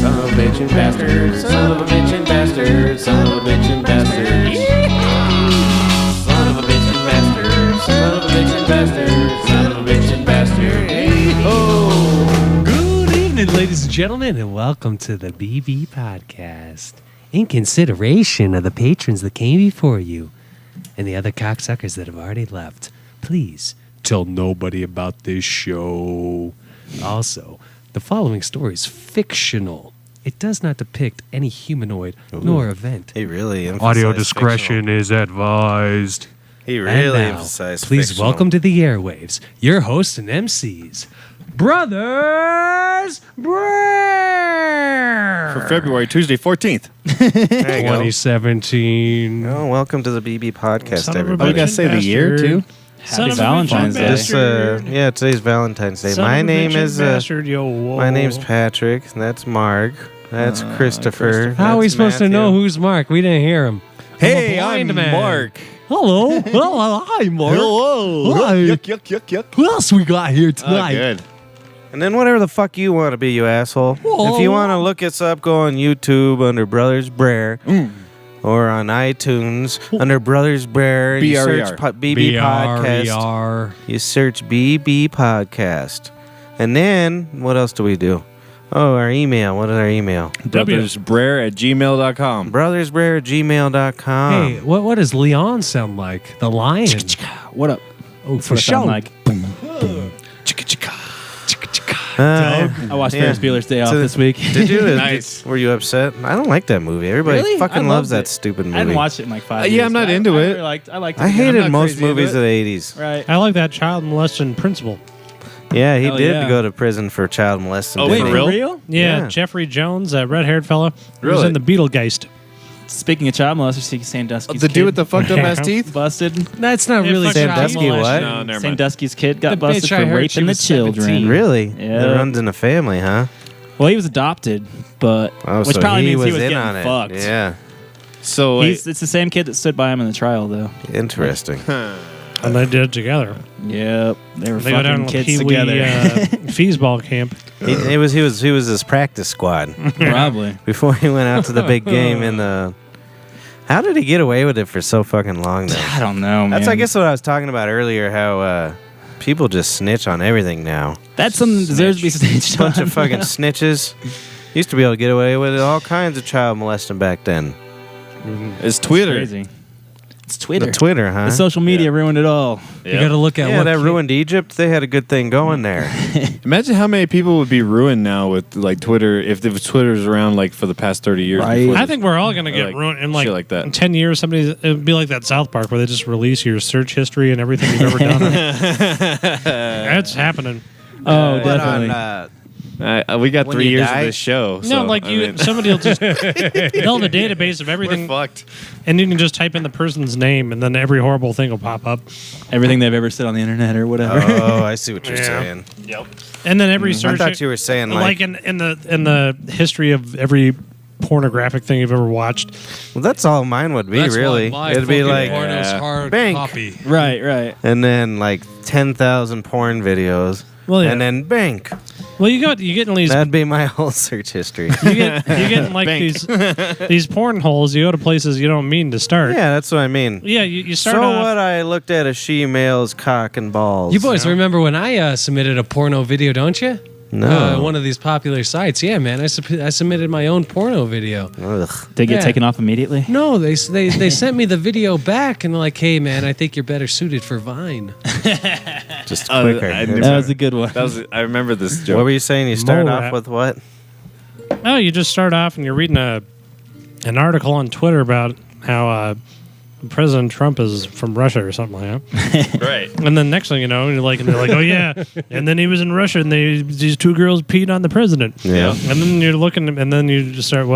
Son of a bitchin' bastard. Son of a bitchin' bastard. Son of a bitchin' bastard. Son of a bitchin' bastard. Son of a bitchin' bastard. Son of a bitchin' bastard. Hey-ho! Good evening, ladies and gentlemen, and welcome to the BB Podcast. In consideration of the patrons that came before you and the other cocksuckers that have already left, please tell nobody about this show. Also, the following story is fictional. It does not depict any humanoid nor event. He really emphasized Audio discretion is advised. He really And now, emphasized please fictional. welcome to the airwaves, your hosts and MCs, Brothers Brer. For February, Tuesday, 14th. There you go. 2017. Oh, welcome to the BB Podcast, Oh, you everybody. gotta say the year, too? Happy Valentine's Day. This, today's Valentine's Day. My name is my name's Patrick. And that's Mark. That's Christopher. How are we That's supposed to Matthew. know who's Mark? We didn't hear him. Hey, a blind I'm man. Mark. Hello. Hello. Hi, Mark. Hello. Hi. Yuck. Who else we got here tonight? Good. And then whatever the fuck you want to be, you asshole. Whoa. If you want to look us up, go on YouTube under Brothers Brer. Or on iTunes under Brothers Brer. You B-R-E-R. search BB Podcast. BRER. You search BB Podcast. And then, what else do we do? Oh, our email. What is our email? Brothersbrer@gmail.com. Brothersbrer@gmail.com. Hey, what does Leon sound like? The lion. What up? Oh, That's what it sound like. I watched Ferris Bueller's Day Off this week. Did you? Nice. Were you upset? I don't like that movie. Everybody Really? fucking I loves loved that it. stupid movie. I hadn't watched it in like 5 years. Yeah, I'm not but into I it. really liked it. I I'm hated not most crazy into movies it. of the 80s. Right. I like that child molesting principal. Yeah, he Hell did yeah. go to prison for child molesting. Oh, didn't wait, he? for real? Yeah, Yeah. Jeffrey Jones, that red-haired fella, he was Really? in the Beetlegeist. Speaking of child molesters, Sandusky's The kid dude with the fucked up ass teeth? busted. That's not Yeah, really fuck Sandusky, child what? molestation. No, never mind. Sandusky's kid got The busted bitch I for heard she raping the was children. 17. Really? Yeah. That runs in the family, huh? Well, he was adopted, but Oh, which so probably he means was he was in getting on it. fucked. Yeah. So, It's the same kid that stood by him in the trial, though. Interesting. And they did it together. Yep, they were They go down fucking to kids Pee-wee together. Feesball camp. he was his practice squad Probably. before he went out to the big game in the. How did he get away with it for so fucking long, though? I don't know, man. That's, I guess, what I was talking about earlier. How people just snitch on everything now. That's something that deserves to be snitched on. Bunch of fucking snitches. Used to be able to get away with all kinds of child molesting back then. it's Twitter. Crazy. It's Twitter. The Twitter, huh? The social media ruined it all. You got to look at Yeah, what that kid- ruined Egypt. They had a good thing going there. Imagine how many people would be ruined now with like Twitter if Twitter's around like for the past 30 years. Right. before I this. think we're all going to Or get like ruined in shit like that. in 10 years. It would be like that South Park where they just release your search history and everything you've ever done. That's happening. Oh, But definitely. on, we got When 3 you years die? of this show. No, so, like I mean, somebody will just they'll have a database of we're everything, fucked. and you can just type in the person's name, and then every horrible thing will pop up. Everything they've ever said on the internet or whatever. oh, I see what you're Yeah. saying. And then every I search, thought you were saying like like, in the history of every pornographic thing you've ever watched. well, that's all mine would be, That's really. why my It'd be fucking like, porno's hard bank. copy. Right. and then like 10,000 porn videos, Well, yeah. and then bank. Well, you get in these That'd be my whole search history. you get in like these porn holes. You go to places you don't mean to start. Yeah, that's what I mean. Yeah, you start So off. what? I looked at a she-male's cock and balls. You boys remember when I submitted a porno video, don't you? No. One of these popular sites. Yeah, man. I submitted my own porno video. Ugh. Did it get Yeah. taken off immediately? No, they sent me the video back and they're like, hey, man, I think you're better suited for Vine. Just quicker. I That was a good one. I remember this joke. What were you saying? You start Mole off rat. with what? Oh, you just start off and you're reading an article on Twitter about how President Trump is from Russia or something like that. Right. And then next thing you know, they're like, oh yeah, and then he was in Russia and these two girls peed on the president. Yeah. And then you're looking, and then you just start,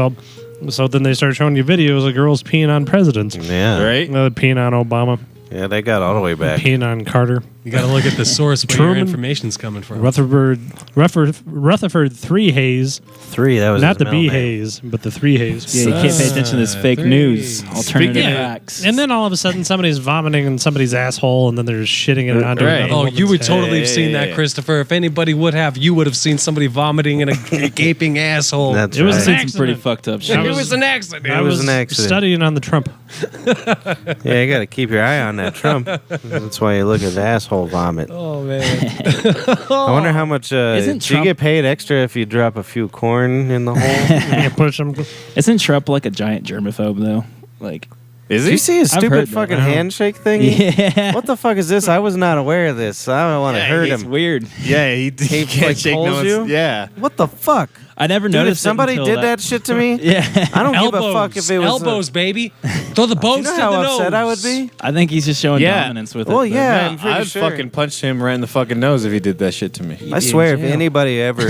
so then they start showing you videos of girls peeing on presidents. Yeah. Right? Peeing on Obama, Yeah, they got all the way back. peeing on Carter. You got to look at the source where your information's coming from. Rutherford 3 Hayes. 3, that was Not his the B middle name. Hayes, but the 3 Hayes. Yeah, you can't pay attention to this fake news. Alternative facts. And then all of a sudden somebody's vomiting in somebody's asshole and then they're shitting it onto Right. another Oh, woman's you would head. totally have seen that, Christopher. If anybody would have, you would have seen somebody vomiting in a gaping asshole. That's It was right. an Seen some pretty accident. fucked up shit. I It was an accident. I was was an accident. studying on the Trump. Yeah, you got to keep your eye on that Trump. That's why you look at the asshole vomit. Oh, man. I wonder how much. Do you Trump- get paid extra if you drop a few corn in the hole? You push them. Isn't Trump like a giant germaphobe though? Like, Is Did he? you see his I've stupid heard that. fucking I know. handshake thing? yeah, What the fuck is this? I was not aware of this. I don't want to hurt it's him. weird. Yeah, he He, can't like, shake no pulls one's. you? Yeah. What the fuck? I never Dude, if noticed. somebody it until did that shit to me, Yeah, I don't give a Elbows. fuck if it was. Elbows, baby. Throw the You bones know to how the upset nose. I would be? I think he's just showing Yeah. dominance with it. Well, but- yeah. I'm Man, pretty I'd sure. fucking punch him right in the fucking nose if he did that shit to me. I swear, if anybody ever,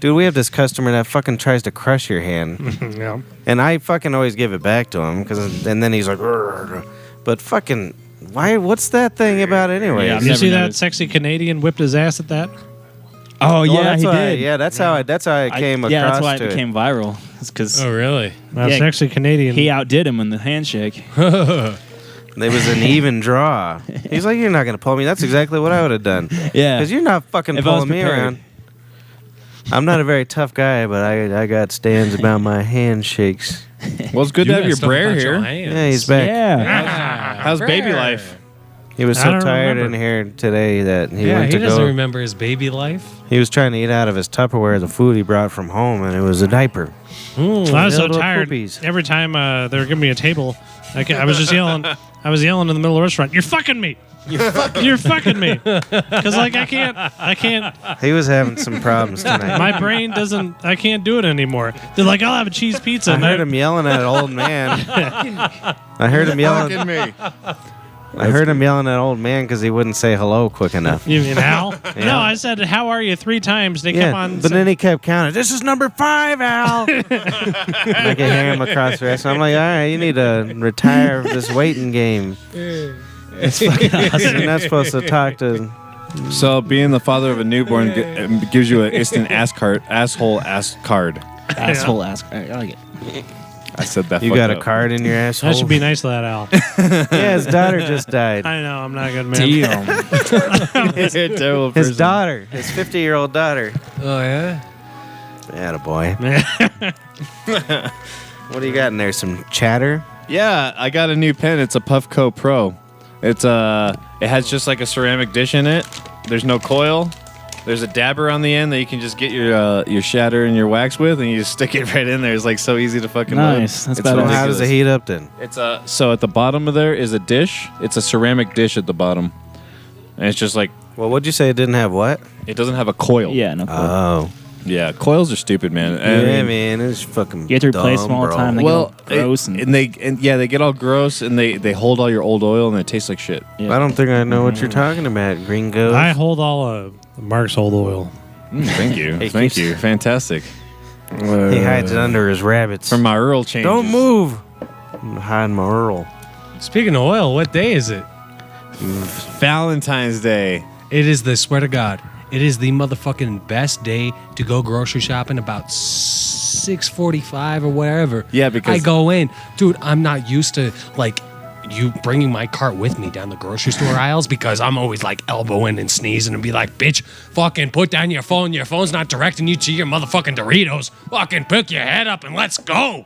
dude, we have this customer that fucking tries to crush your hand, Yeah. and I fucking always give it back to him and then he's like, "Urgh." But fucking, why? What's that thing about anyway? Yeah, I've You never see that noticed. sexy Canadian whipped his ass at that? Oh yeah, that's he why- did. Yeah, that's how I came across Yeah, that's why to it became viral. It's because Oh, really? That Yeah. sexy Canadian. he outdid him in the handshake. It was an even draw. He's like, "You're not gonna pull me." That's exactly what I would have done. Yeah, Because you're not fucking If I was pulling me prepared. around. I'm not a very tough guy, but I got stands about my handshakes. Well, it's good You to have got your stuff Brer about your here. hands. Yeah, he's back. yeah. How's baby life? He was I so don't tired remember. in here today that he Yeah, went he to doesn't go. remember his baby life. He was trying to eat out of his Tupperware the food he brought from home, and it was a diaper. I was so Little tired. poopies. Every time they were giving me a table, I was just yelling. I was yelling in the middle of the restaurant. You're fucking me. You're fucking me. Because like I can't. He was having some problems tonight. My brain doesn't. I can't do it anymore. They're like, I'll have a cheese pizza. I and heard him yelling at old man. I heard him yelling. me. I heard him yelling at old man because he wouldn't say hello quick enough. You mean Al? No, I said, "How are you?" 3 times. They kept on. but then he kept counting. This is number 5, Al. And I can hear him across the restaurant. I'm like, all right, you need to retire this waiting game. It's fucking awesome. You're not supposed to talk to. So, being the father of a newborn gives you an instant asshole ass card. Asshole ask. I like it. I said that. You fucked got a up. card in your asshole. That should be nice to that Al. Yeah, his daughter just died. I know I'm not a good man. Damn. You're a terrible His person. daughter, his 50-year-old daughter. Oh, yeah? Attaboy. What do you got in there? Some chatter? Yeah, I got a new pen. It's a Puffco Pro. It has just like a ceramic dish in it. There's no coil. There's a dabber on the end that you can just get your shatter and your wax with, and you just stick it right in there. It's like so easy to fucking Nice. load. That's It's badass. So how does it ridiculous. heat up then? It's so at the bottom of there is a dish. It's a ceramic dish at the bottom, and it's just like Well, what'd you say? It didn't have what? it doesn't have a coil. Yeah, no. Oh. Yeah, coils are stupid, man. Yeah, man. It's fucking You have to replace dumb, them all the bro. time. They Well, get all gross and they get all gross, and they hold all your old oil, and it tastes like shit. yeah. I don't think I know what you're talking about, Gringo. I hold all Mark's old oil. Thank you, Hey, thank keeps- you, fantastic. He hides it under his rabbits. For my Earl changes. Don't move. I'm hiding my Earl. Speaking of oil, what day is it? Valentine's Day. It is the, swear to God, it is the motherfucking best day to go grocery shopping about 6:45 or whatever. Yeah, because- I go in. Dude, I'm not used to, like, you bringing my cart with me down the grocery store aisles because I'm always, like, elbowing and sneezing and be like, bitch, fucking put down your phone. Your phone's not directing you to your motherfucking Doritos. Fucking pick your head up and let's go.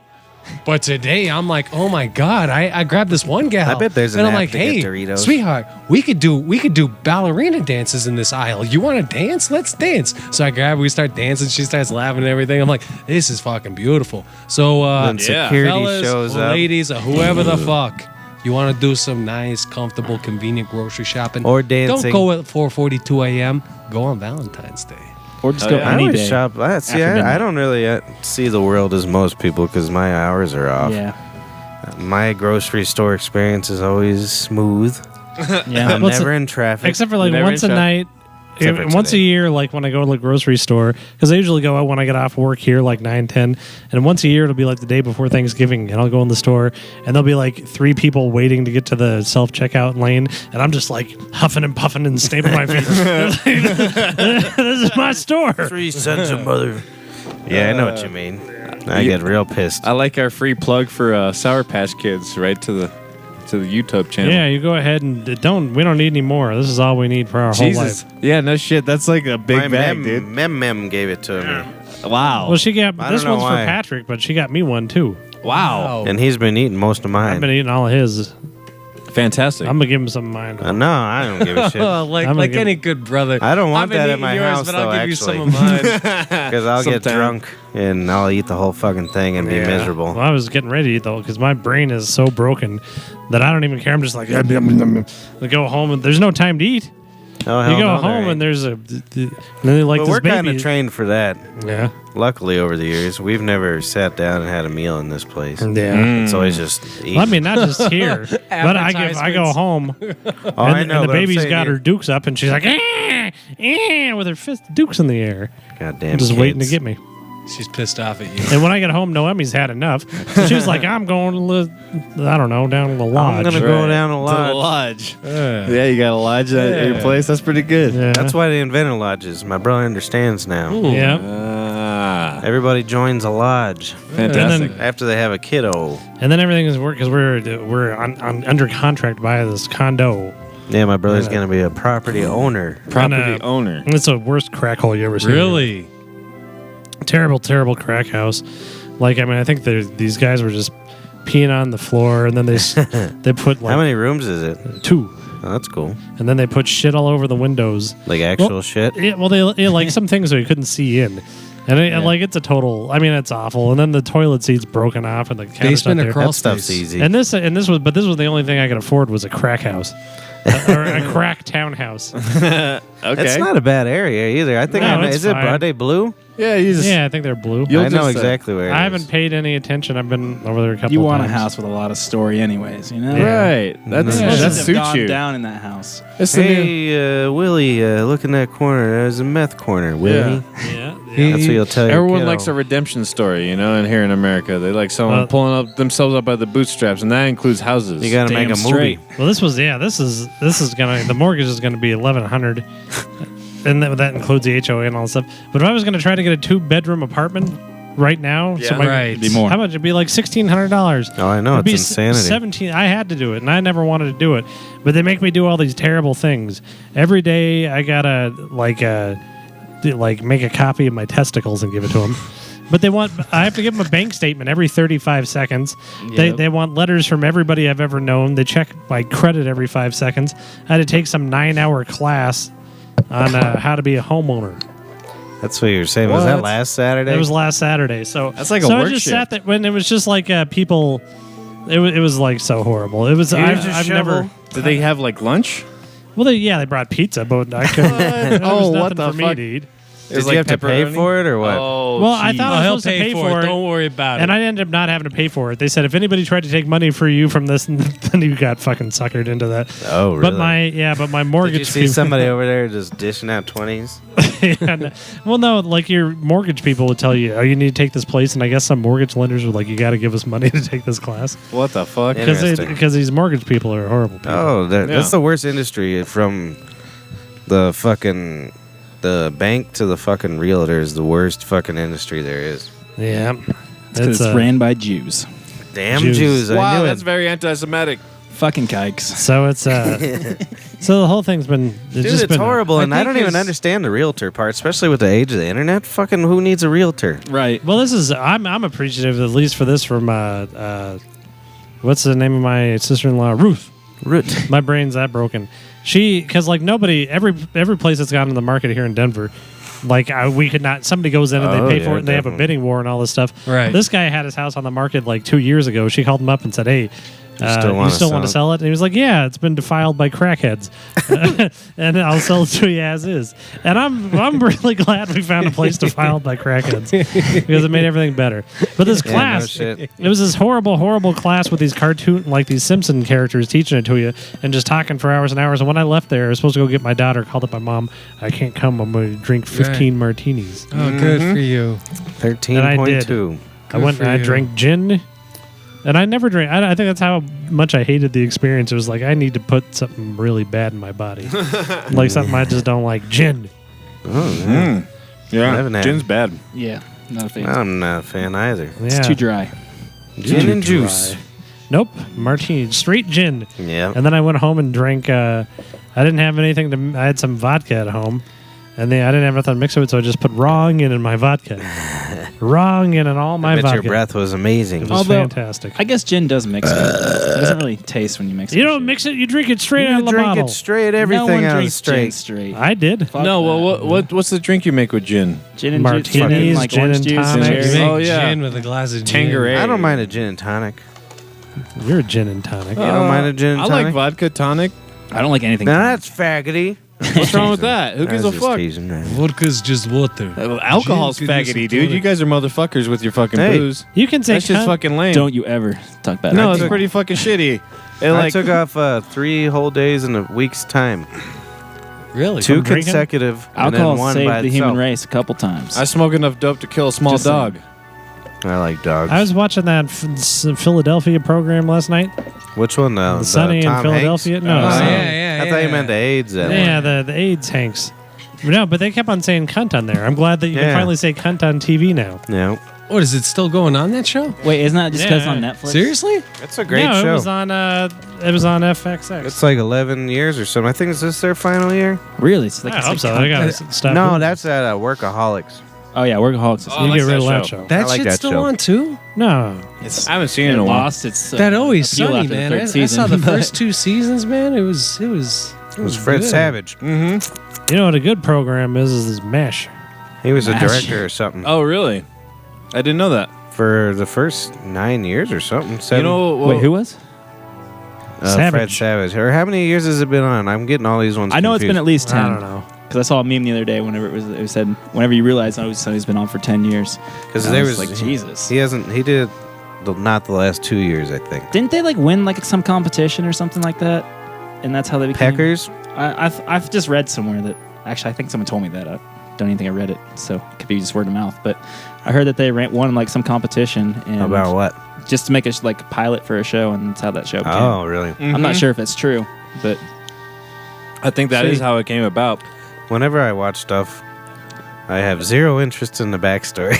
But today, I'm like, oh my God, I grabbed this one gal. I bet there's an And I'm app like, to get hey, Doritos. sweetheart, we could do ballerina dances in this aisle. You want to dance? Let's dance. So I grab her, we start dancing. She starts laughing and everything. I'm like, this is fucking beautiful. So, Then security fellas, shows up. ladies, or whoever the fuck, you want to do some nice, comfortable, convenient grocery shopping Or dancing. Don't go at 4:42 a.m. Go on Valentine's Day. or just Oh, go yeah. I any always day. shop. See, after I midnight. don't really see the world as most people because my hours are off. Yeah, My grocery store experience is always smooth. yeah. I'm What's never in traffic. Except for like Never once a in shop. night, Except for once a today. year, like when I go to the grocery store, because I usually go out when I get off work here, like 9, 10, and once a year it'll be like the day before Thanksgiving, and I'll go in the store, and there'll be like 3 people waiting to get to the self-checkout lane, and I'm just like huffing and puffing and stamping my feet. This is my store. 3 cents a mother. Yeah, I know what you mean. I get real pissed. I like our free plug for Sour Patch Kids right to the YouTube channel. Yeah, you go ahead and we don't need any more. This is all we need for our whole Jesus. life. Yeah, no shit. That's like a big My bag, dude. Mem gave it to me. Wow. Well, she got I this don't know one's for why. Patrick, but she got me one too. Wow. And he's been eating most of mine. I've been eating all of his. Fantastic. I'm gonna give him some of mine. No, I don't give a shit. like I'm gonna give- any good brother. I don't want I've been that at eating my yours, house, but though, I'll give you actually. some of mine. Because I'll get Sometime. drunk and I'll eat the whole fucking thing and be miserable. Well, I was getting ready to eat though, because my brain is so broken that I don't even care. I'm just like, I go home and there's no time to eat. Oh, hell You go no, there home ain't. and there's and then like But this we're kind baby. of trained for that. Yeah, Luckily, over the years, we've never sat down and had a meal in this place. yeah. It's always just eat. Well, I mean, not just here, but I go Advertisements. home oh, and, I know, and the but I'm baby's saying got you- her dukes up and she's like, with her fist dukes in the air, Goddamn just waiting to kids. get me. She's pissed off at you. And when I get home, Noemi's had enough. So she's like, I'm going to I don't know, down to the lodge. I'm gonna go Right. down a To the lodge. lodge. Yeah, you got a lodge at your place. That's pretty good. Yeah. That's why they invented lodges. My brother understands now. Yeah. Ah, Everybody joins a lodge fantastic. after they have a kiddo. And then everything is work because we're under contract to buy this condo. Yeah, my brother's gonna be a property owner. Property And, owner. It's the worst crack hole you ever seen. Really? Terrible crack house. Like, I mean, I think these guys were just peeing on the floor, and then they put like How many rooms is it? 2, Oh, that's cool. and then they put shit all over the windows. Like actual shit. Yeah, well, they like some things that you couldn't see in. And like it's a total. I mean, it's awful. And then the toilet seat's broken off, and the cat's Basement not or there. crawl That stuff's space. easy. And this was the only thing I could afford was a crack house, or a crack townhouse. Okay. It's not a bad area either. I think No, I know. it's Is it fine. Are they blue? Yeah, you just. Yeah, I think they're blue. You'll I know just, exactly where it is. I haven't paid any attention. I've been over there a couple You of want a times. house with a lot of story, anyways. You know. Yeah. Right. That's Yeah. that That suits gone you. down in that house. It's the new- Hey, Willie, look in that corner. There's a meth corner, Willie. Yeah. That's what you'll tell your Everyone kiddo. likes a redemption story, you know, and here in America, they like someone Well- pulling up themselves up by the bootstraps, and that includes houses. You got to make Damn a movie. straight. Well, this is gonna the mortgage is gonna be $1,100, and that includes the HOA and all that stuff. But if I was gonna try to get a 2-bedroom apartment right now, Yeah. Right. It'd be more. How much? It'd be like $1,600. Oh, I know. It'd be It's insanity. 17. I had to do it, and I never wanted to do it. But they make me do all these terrible things. Every day I gotta make a copy of my testicles and give it to them. But I have to give them a bank statement every 35 seconds. They want letters from everybody I've ever known. They check my credit every 5 seconds. I had to take some 9-hour class on how to be a homeowner. That's what you were saying. Was that What? last Saturday? It was last Saturday. So That's like a so work I just shift. sat there when it was just like people. It was like so horrible. It was. Here's a I've shovel. never. Did they have like lunch? Well, they brought pizza, but I couldn't. There was Oh, nothing what the for me fuck? to eat. Did you have to pay for it or what? Oh, Well, I thought I was he'll supposed to pay for it. Don't worry about it. And I ended up not having to pay for it. They said if anybody tried to take money for you from this, then you got fucking suckered into that. Oh, really? But my mortgage. Did you see people- somebody over there just dishing out 20s? Yeah, no. Well, no, like your mortgage people would tell you, oh, you need to take this place, and I guess some mortgage lenders were like, you got to give us money to take this class what the fuck? Yeah. because Interesting. these mortgage people are horrible people. Oh, that's Yeah. the worst industry from the fucking the bank to the fucking realtor is the worst fucking industry there is. Yeah, Because it's ran by Jews. Damn Jews. Jews! I Wow, knew that's it. very anti-Semitic. Fucking kikes. so it's so the whole thing's been Dude, just it's been horrible, I and I think don't even his- understand the realtor part, especially with the age of the internet. Fucking who needs a realtor? Right. Well, this is I'm appreciative at least for this from what's the name of my sister-in-law, Ruth. Root. My brain's that broken. Because like nobody, every place that's gone to the market here in Denver, like we could not. Somebody goes in and Oh, they pay yeah, for it, and they have a definitely. bidding war and all this stuff. Right. This guy had his house on the market like 2 years ago. She called him up and said, "Hey, wanna still want to sell sell it? And he was like, yeah, it's been defiled by crackheads, and I'll sell it to you as is. And I'm really glad we found a place defiled by crackheads because it made everything better. But this no class, shit. it was this horrible class with these cartoon, like these Simpson characters teaching it to you and just talking for hours and hours. And when I left there, I was supposed to go get my daughter. Called up my mom. I can't come. I'm going to drink 15 martinis. Oh, good for you. 13.2. I went for and I you. drank gin. And I never drank. I think that's how much I hated the experience. It was like I need to put something really bad in my body, like something I just don't like. Gin. Oh, yeah. Yeah, haven't had gin's bad. Yeah, not a fan. I'm not a fan either. Yeah. It's too dry. Gin and juice. Nope, martini, straight gin. Yeah. And then I went home and drank. I didn't have anything to. I had some vodka at home, and then I didn't have nothing to mix it with, so I just put raw onion in my vodka. Raw onion in all my I bet vodka. your breath was amazing. It was Although- fantastic. I guess gin does mix it. It doesn't really taste when you mix it. You don't mix it. You drink it straight out You of the drink bottle. it straight, No everything one out drinks gin straight. straight. I did. Fuck No, that. well, what's the drink you make with gin? Gin and Martinis, gin and like gin orange and juice tonic. and You cherry. make Oh, yeah. gin with a glass of gin. Tanqueray. I don't mind a gin and tonic. You're a gin and tonic. You don't mind a gin and I tonic? like vodka tonic. I don't like anything. Now that's faggoty. What's wrong with that? Who gives I a was just fuck? teasing, man. Vodka's just water. Alcohol's Gin could use faggoty, some dude. tonic. You guys are motherfuckers with your fucking Hey. booze. You can say That's just cunt. fucking lame. Don't you ever talk bad No, about it's it. pretty fucking shitty. It, I like, took off 3 whole days in a week's time. Really? 2 drinking? consecutive, and Alcohol then 1 saved by the itself. human race a couple times. I smoke enough dope to kill a small Just saying. dog. I like dogs. I was watching that Philadelphia program last night. Which one? The Sunny in Tom Philadelphia. Hanks? No, Oh, Sunny. yeah. I thought you meant the AIDS. That Yeah, one. the AIDS Hanks. No, but they kept on saying cunt on there. I'm glad that you can Yeah. finally say cunt on TV now. Yeah. What, is it still going on, that show? Wait, isn't that just because Yeah. on Netflix? Seriously? It's a great no, show. it was on FXX. It's like 11 years or something. I think is this their final year? Really? So they I can hope say so. cunt. They got stop. No, doing that's at Workaholics. Oh yeah, Workaholics. Oh, you I get like rid of that that show. show. That like shit's that still show. on, too? No, I haven't seen it in a while. lost its That Always appeal Sunny, after the man. third I season, saw the but- first 2 seasons, man. It was It was Fred good. Savage. you know what a good program is MASH. He was a Mash. director or something Oh, really? I didn't know that. for the first 9 years or something. 7. You know, well, Wait, who was? Fred Savage. Savage. Or how many years has it been on? I'm getting all these ones. I know it's been at least 10. I don't know. Because I saw a meme the other day whenever it said, whenever you realize he's been on for 10 years. because And I there was was like, Jesus. He hasn't. He did not the last 2 years. I think. Didn't they like win like some competition or something like that? And that's how they became... Packers. I've just read somewhere that... Actually, I think someone told me that. I don't even think I read it. So it could be just word of mouth. But I heard that they won like some competition. And About what? just to make a like pilot for a show, and that's how that show became. Oh, really? I'm not sure if it's true, but I think that See? is how it came about. Whenever I watch stuff, I have zero interest in the backstory.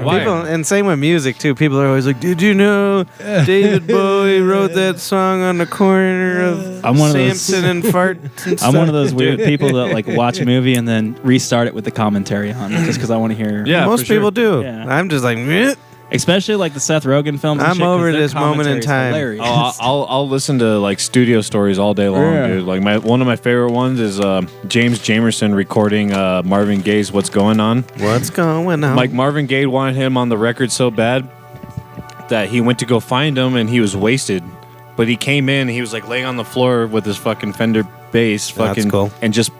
Why? People, and same with music too. People are always like, "Did you know David Bowie wrote that song on the corner of I'm one of those- Samson and Fart?" And I'm one of stuff?" those weird people that like watch a movie and then restart it with the commentary on it just because I want to hear. Yeah, Most for sure. people do. Yeah. I'm just like, "Meh." Especially like the Seth Rogen films. and I'm shit, 'cause over their this moment in commentary's time. hilarious. I'll listen to like studio stories all day long, Yeah. dude. Like one of my favorite ones is James Jamerson recording Marvin Gaye's "What's Going On." What's going on? Like Marvin Gaye wanted him on the record so bad that he went to go find him and he was wasted. But he came in and he was like laying on the floor with his fucking Fender bass, fucking, cool. and just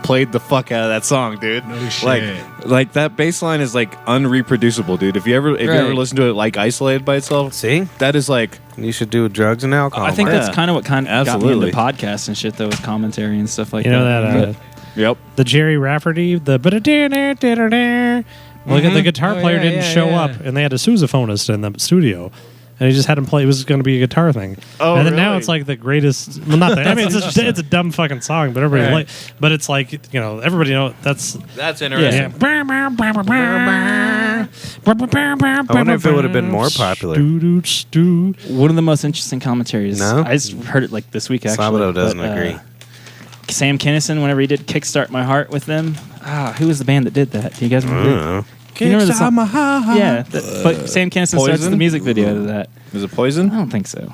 played the fuck out of that song, dude. No shit. Like that bass line is like unreproducible, dude. If you ever Right. listen to it like isolated by itself, See, that is like you should do drugs and alcohol. I think Mark. that's kind of what got me Absolutely. into podcasts and shit, though, with commentary and stuff like You know that. that yep. the Jerry Rafferty, the look at the guitar Oh, player yeah, didn't yeah, show yeah. up, and they had a sousaphonist in the studio, and he just had him play. It was going to be a guitar thing. Oh, and then now really? it's like the greatest. Well, not that. I mean, it's a dumb fucking song, but everybody Right. but it's like everybody that's That's yeah. interesting. I wonder if it would have been more popular. One of the most interesting commentaries. No? I just heard it like this week, actually. Sabado doesn't but, agree. Sam Kinison, whenever he did Kickstart My Heart with them. Who was the band that did that? Do you guys I remember? don't know. You remember the song? Yeah, but Sam Kinison starts Poison? the music video to that. Is it Poison? I don't think so.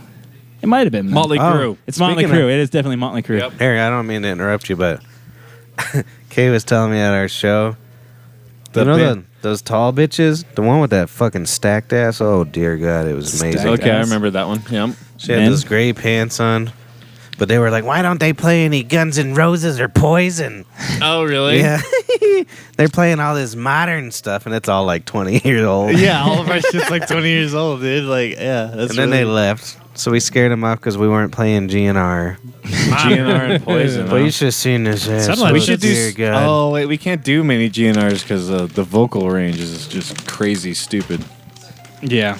It might have been. though. Motley Oh. Crue. It's Motley Speaking Crue. of- It is definitely Motley Crue. Yep. Harry, I don't mean to interrupt you, but Kay was telling me at our show You know those tall bitches? The one with that fucking stacked ass? Oh, dear God, it was amazing. Okay, I remember that one. Yep. She had those gray pants on. But they were like, why don't they play any Guns N' Roses or Poison? Oh, really? Yeah. They're playing all this modern stuff, and it's all like 20 years old. Yeah, all of our shit's like 20 years old, dude. Like, yeah. That's And then they left. So we scared them off because we weren't playing GNR. GNR and Poison. But you should have seen this ass. Sounded like We should do. Dear God. Oh, wait, we can't do many GNRs because the vocal range is just crazy stupid. Yeah.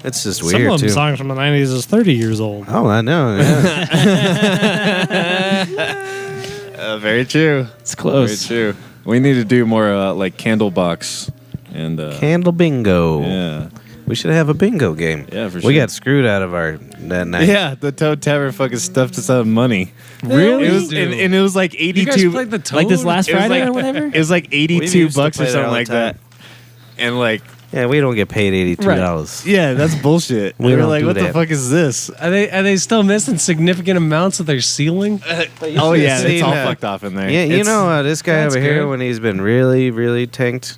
It's just Some weird, of them too. songs from the 90s is 30 years old. Oh, I know. Yeah. Very true. It's close. Very true. We need to do more like Candlebox and Candle bingo. yeah. We should have a bingo game. Yeah, for We sure. got screwed out of that night. Yeah, the Toad Tavern fucking stuffed us out of money. Really? It was, and it was like You guys 82. played the Toad? Like this last It was Friday like- or whatever? It was like We 82 used to bucks or play that something all the like that. And like, Yeah, we don't get paid $82. yeah, that's bullshit. We We were don't like, do what the that. fuck is this? Are they still missing significant amounts of their ceiling? Oh yeah, seen, it's all uh, fucked off in there. Yeah, you It's- know this guy that's over here good. when he's been really, really tanked,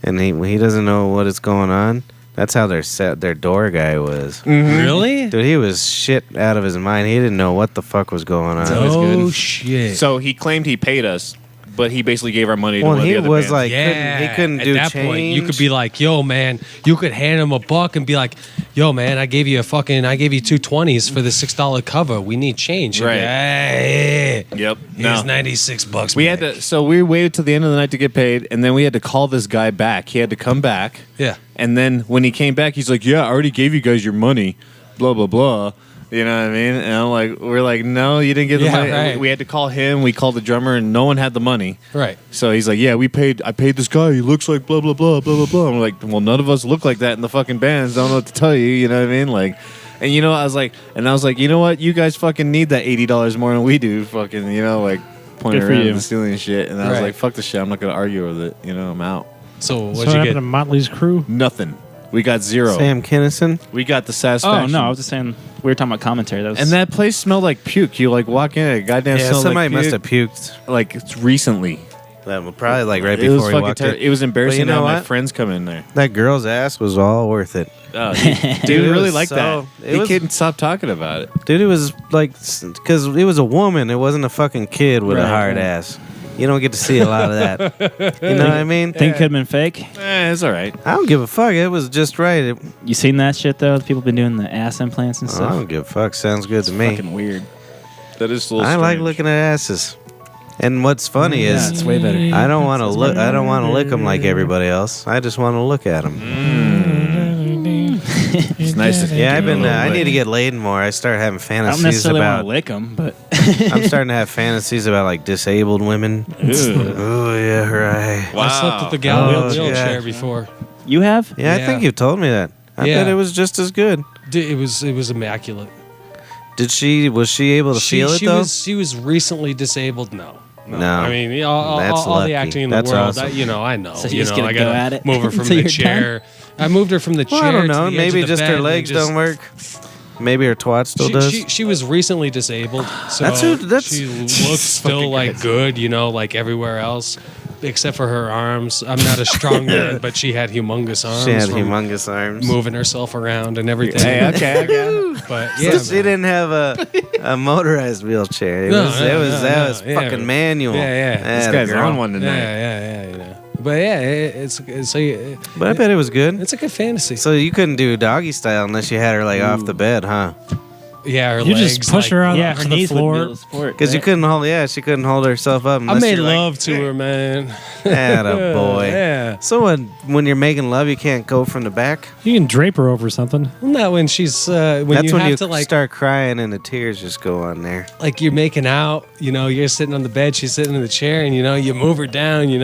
and he doesn't know what is going on. That's how their door guy was. Really? Dude, he was shit out of his mind. He didn't know what the fuck was going on. Oh shit! So he claimed he paid us, but he basically gave our money to Well, one of he the other was bands. like, yeah, he couldn't at do that change. point, you could be like, "Yo, man," you could hand him a buck and be like, "Yo, man, I gave you two 20s for the $6 cover. We need change." He'd be Right. like, Hey, Yep. here's No. $96. We man." had to, so we waited till the end of the night to get paid, and then we had to call this guy back. He had to come back, Yeah. and then when he came back, he's like, "Yeah, I already gave you guys your money." Blah blah blah. You know what I mean? And I'm like, we're like, "No, you didn't get the Yeah, money." right. We had to call him. We called the drummer, and no one had the money. Right. So he's like, "Yeah, I paid this guy. He looks like blah blah blah blah blah blah." I'm like, "Well, none of us look like that in the fucking bands. Don't know what to tell you." You know what I mean? Like, and you know, I was like, you know what? You guys fucking need that $80 more than we do. Fucking, you know, like pointing Good for around you. the ceiling and shit. And I was Right. like, "Fuck this shit. I'm not gonna argue with it." You know, I'm out. So So what'd what you happened get? to Motley's crew? Nothing. We got zero. Sam Kinison. We got the Oh, satisfaction. no. I was just saying, we were talking about commentary. That was, And that place smelled like puke. You like walk in, it goddamn Yeah, smelled somebody like must puke. have puked. Like it's recently. That was probably like right It was before we fucking walked in. It was embarrassing know to have my what? friends come in there. That girl's ass was all worth it. Oh, Dude, dude, it really was like so- that. it He was- couldn't stop talking about it. Dude, it was like, because it was a woman. It wasn't a fucking kid with a Right, hard right. ass. You don't get to see a lot of that. You know what I mean? think it could have been fake. It's all right. I don't give a fuck. It was just right. You seen that shit, though? People been doing the ass implants and I stuff. don't give a fuck. Sounds good to me. Fucking weird. That is a little I like strange. looking at asses. And what's funny Yeah, is it's way better. I don't want to look. I don't want to lick them like everybody else. I just want to look at them. It's nice to Yeah, I've been. a little I bit. need to get laid more. I start having I don't fantasies necessarily want about. to lick them, but I'm starting to have fantasies about like disabled women. Ew. Oh yeah, right. Wow. I slept with the gal Oh, in a wheelchair yeah. before. you have? Yeah, I Yeah. think you told me that. I Yeah. bet it was just as good. It was immaculate. Was she able to feel it though? She was recently disabled. No. No. I mean, all That's the lucky. acting in That's the world. awesome. I know. So you you're just know, gonna I go gotta at it move her from until the you're chair. I moved her from the chair. Well, I don't to know. the Maybe edge of the just bed her and legs just- don't work. Maybe her twat still does. She was recently disabled, so That's- she looks still like good, like everywhere else, except for her arms. I'm not a strong man, but she had humongous arms. She had from humongous arms. moving herself around and everything. Hey, okay. But So yeah, she didn't have a motorized wheelchair. It No, was no, it was no, that no. was Yeah. fucking manual. Yeah. This Atta guy's girl. on one yeah, tonight. But yeah, it's But I bet it was good. it's a good fantasy. So you couldn't do doggy style unless you had her like off the bed, huh? Yeah, her You legs, just push her on Yeah, to her the knees wouldn't be floor. able to support. Because you right? couldn't hold. Yeah, she couldn't hold herself up. I unless made you're like, love to her, man. Atta boy. Yeah. So when you're making love, you can't go from the back. You can drape her over something. Well, not when she's when That's you when have you to like start crying and the tears just go on there. like you're making out. You're sitting on the bed, she's sitting in the chair, and you move her down. You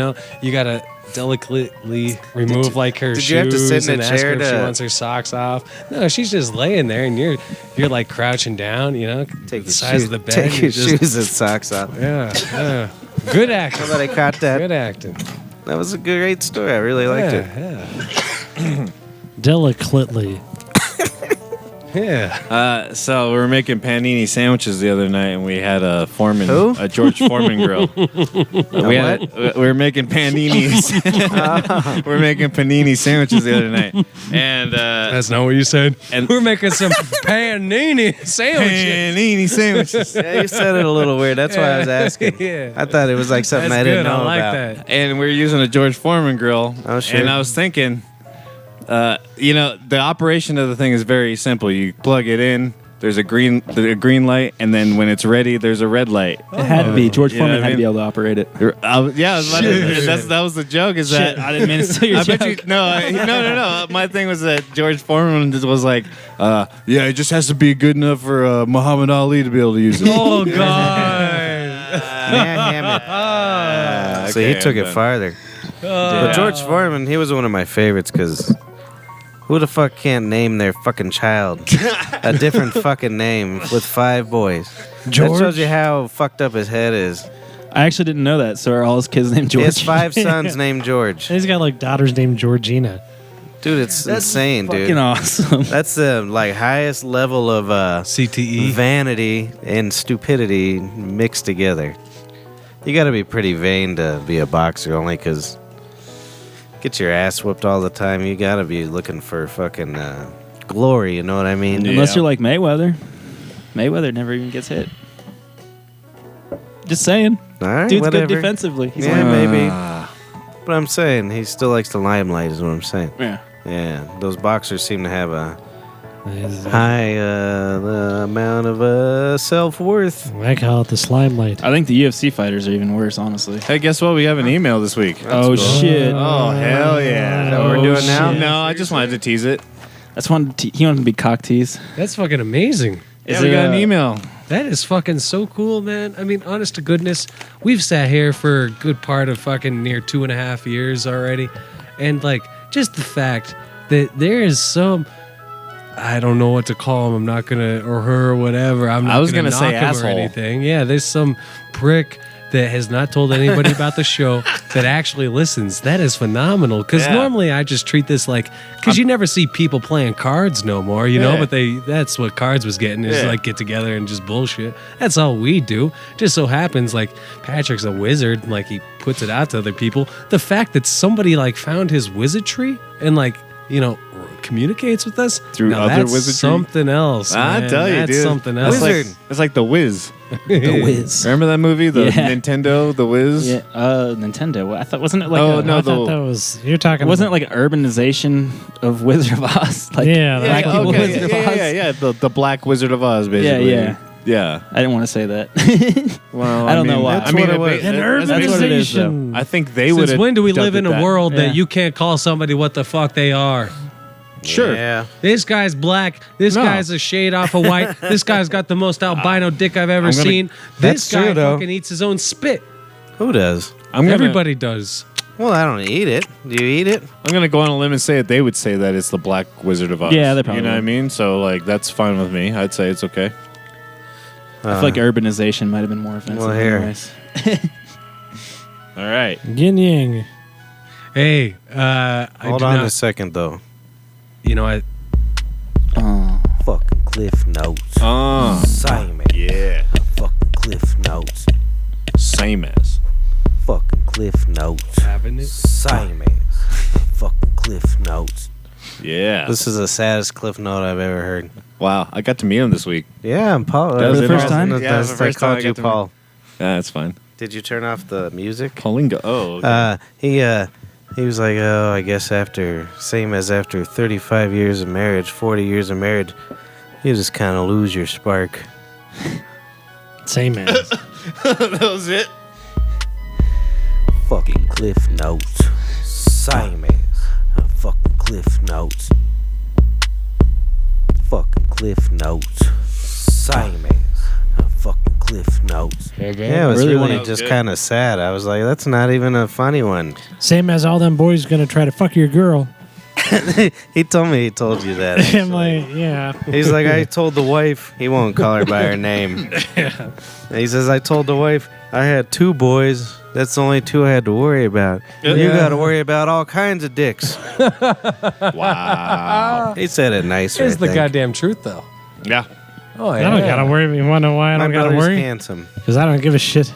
gotta delicately remove like her did shoes you have to sit in and a ask her chair if she to- wants her socks off. No, she's just laying there, and you're like crouching down. Take the size of the bed. Take and your just- shoes and socks off. Yeah. Good acting. Somebody caught that. Good acting. That was a great story. I really liked it. Yeah. Delicately. Yeah. So we were making panini sandwiches the other night, and we had a Foreman, Who? a George Foreman grill. We were making paninis. We're making panini sandwiches the other night, and That's not what you said. And- we're making some panini sandwiches. panini sandwiches. Yeah, you said it a little weird. That's why I was asking. Yeah. I thought it was like something That's I didn't good. know I like about. that. And we're using a George Foreman grill. Oh, sure. And I was thinking, the operation of the thing is very simple. You plug it in. There's a green light, and then when it's ready, there's a red light. It had to be. George You know Foreman what I had to mean? be able to operate it. I was about to- that was the joke. Is Shit, that I didn't mean to steal your I bet you joke. no. My thing was that George Foreman just was like, it just has to be good enough for Muhammad Ali to be able to use it. Oh God. Man, damn it. So he took it farther. But George Foreman, he was one of my favorites because who the fuck can't name their fucking child a different fucking name with 5 boys? George? That shows you how fucked up his head is. I actually didn't know that. So are all his kids named He George? has 5 sons named George. And he's got like daughters named Georgina. Dude, it's insane, dude. Fucking awesome. That's the highest level of CTE. vanity and stupidity mixed together. You got to be pretty vain to be a boxer, only because get your ass whooped all the time. You got to be looking for fucking glory. You know what I mean? Yeah. Unless you're like Mayweather. Mayweather never even gets hit. Just saying. All right, Dude's whatever. good defensively. He's Yeah, like, maybe. But I'm saying he still likes the limelight. Is what I'm saying. yeah. Yeah, those boxers seem to have a high amount of self-worth. I call it the slime light. I think the UFC fighters are even worse, honestly. Hey, guess what? We have an email this week. Oh, shit. Oh, hell yeah. Is that what we're doing now? No, I just wanted to tease it. He wanted to be cock teased. That's fucking amazing. Yeah, we got an email. That is fucking so cool, man. I mean, honest to goodness, we've sat here for a good part of fucking near 2.5 years already. And, just the fact that there is some, I don't know what to call him. I'm not going to, or her or whatever. I'm not I was going to gonna say knock him asshole. or anything. Yeah, there's some prick that has not told anybody about the show that actually listens. That is phenomenal. Because Yeah. normally I just treat this because you never see people playing cards no more, you know, Yeah. but that's what cards was getting is Yeah. get together and just bullshit. That's all we do. Just so happens Patrick's a wizard, he puts it out to other people. The fact that somebody found his wizardry and communicates with us Through now other that's wizardry? something else. I man. tell you, that's dude. something else. Wizard. It's like The Wiz. The Wiz. Remember that movie, the Yeah. Nintendo, The Wiz? Yeah, Nintendo. I thought, wasn't it like Oh, a, no, I thought that was you're talking. wasn't it like an urbanization of Wizard of Oz? Like, Yeah, Black that's people okay. Wizard of Oz? yeah. The Black Wizard of Oz, basically. yeah. Yeah. I didn't want to say that. Well, I don't know why. that's what it was. An That's what it is, though. urbanization. I think they would. Since when do we live in a world Yeah. that you can't call somebody what the fuck they are? Sure. Yeah. This guy's black. This No. guy's a shade off of white. This guy's got the most albino dick I've ever I'm gonna- seen. That's This guy true, though. fucking eats his own spit. Who does? Everybody does. Well, I don't eat it. Do you eat it? I'm gonna go on a limb and say it. They would say that it's the Black Wizard of Oz. Yeah, they probably You know what I would. mean? So that's fine with me. I'd say it's okay. I feel like urbanization might have been more offensive. Well, here. anyways. All right. Yin yang. Hey, Hold on a second, though. I Oh. Fucking Cliff Notes. Simon. Yeah. Fucking Cliff Notes. Same as. Fucking Cliff Notes. having it. Simon. Fucking Cliff Notes. Yeah. This is the saddest Cliff Note I've ever heard. Wow. I got to meet him this week. Yeah, I'm Paul. That was the first time? Yeah, the first I time called I you got to Paul. Yeah, that's fine. Did you turn off the music? Paulingo. Oh. Okay. He was like, oh, I guess same as after 35 years of marriage, 40 years of marriage, you just kind of lose your spark. Same as. that was it. Fucking Cliff Notes. Simon. Fucking Cliff Notes. Fucking Cliff Notes. Simon. Fucking Cliff Notes. Yeah, it was Really really wanna- just Good. kind of sad. I was like, that's not even a funny one. Same as all them boys gonna try to fuck your girl. He told me he told you that. I'm like, yeah. He's like, I told the wife. He won't call her by her name. He says, I told the wife I had 2 boys. That's the only two I had to worry about. You got to worry about all kinds of dicks. Wow. He said it nicer. It's I the think. goddamn truth, though. Yeah. Oh, I don't gotta worry. You wanna know why I My don't gotta brother's worry? handsome. Because I don't give a shit.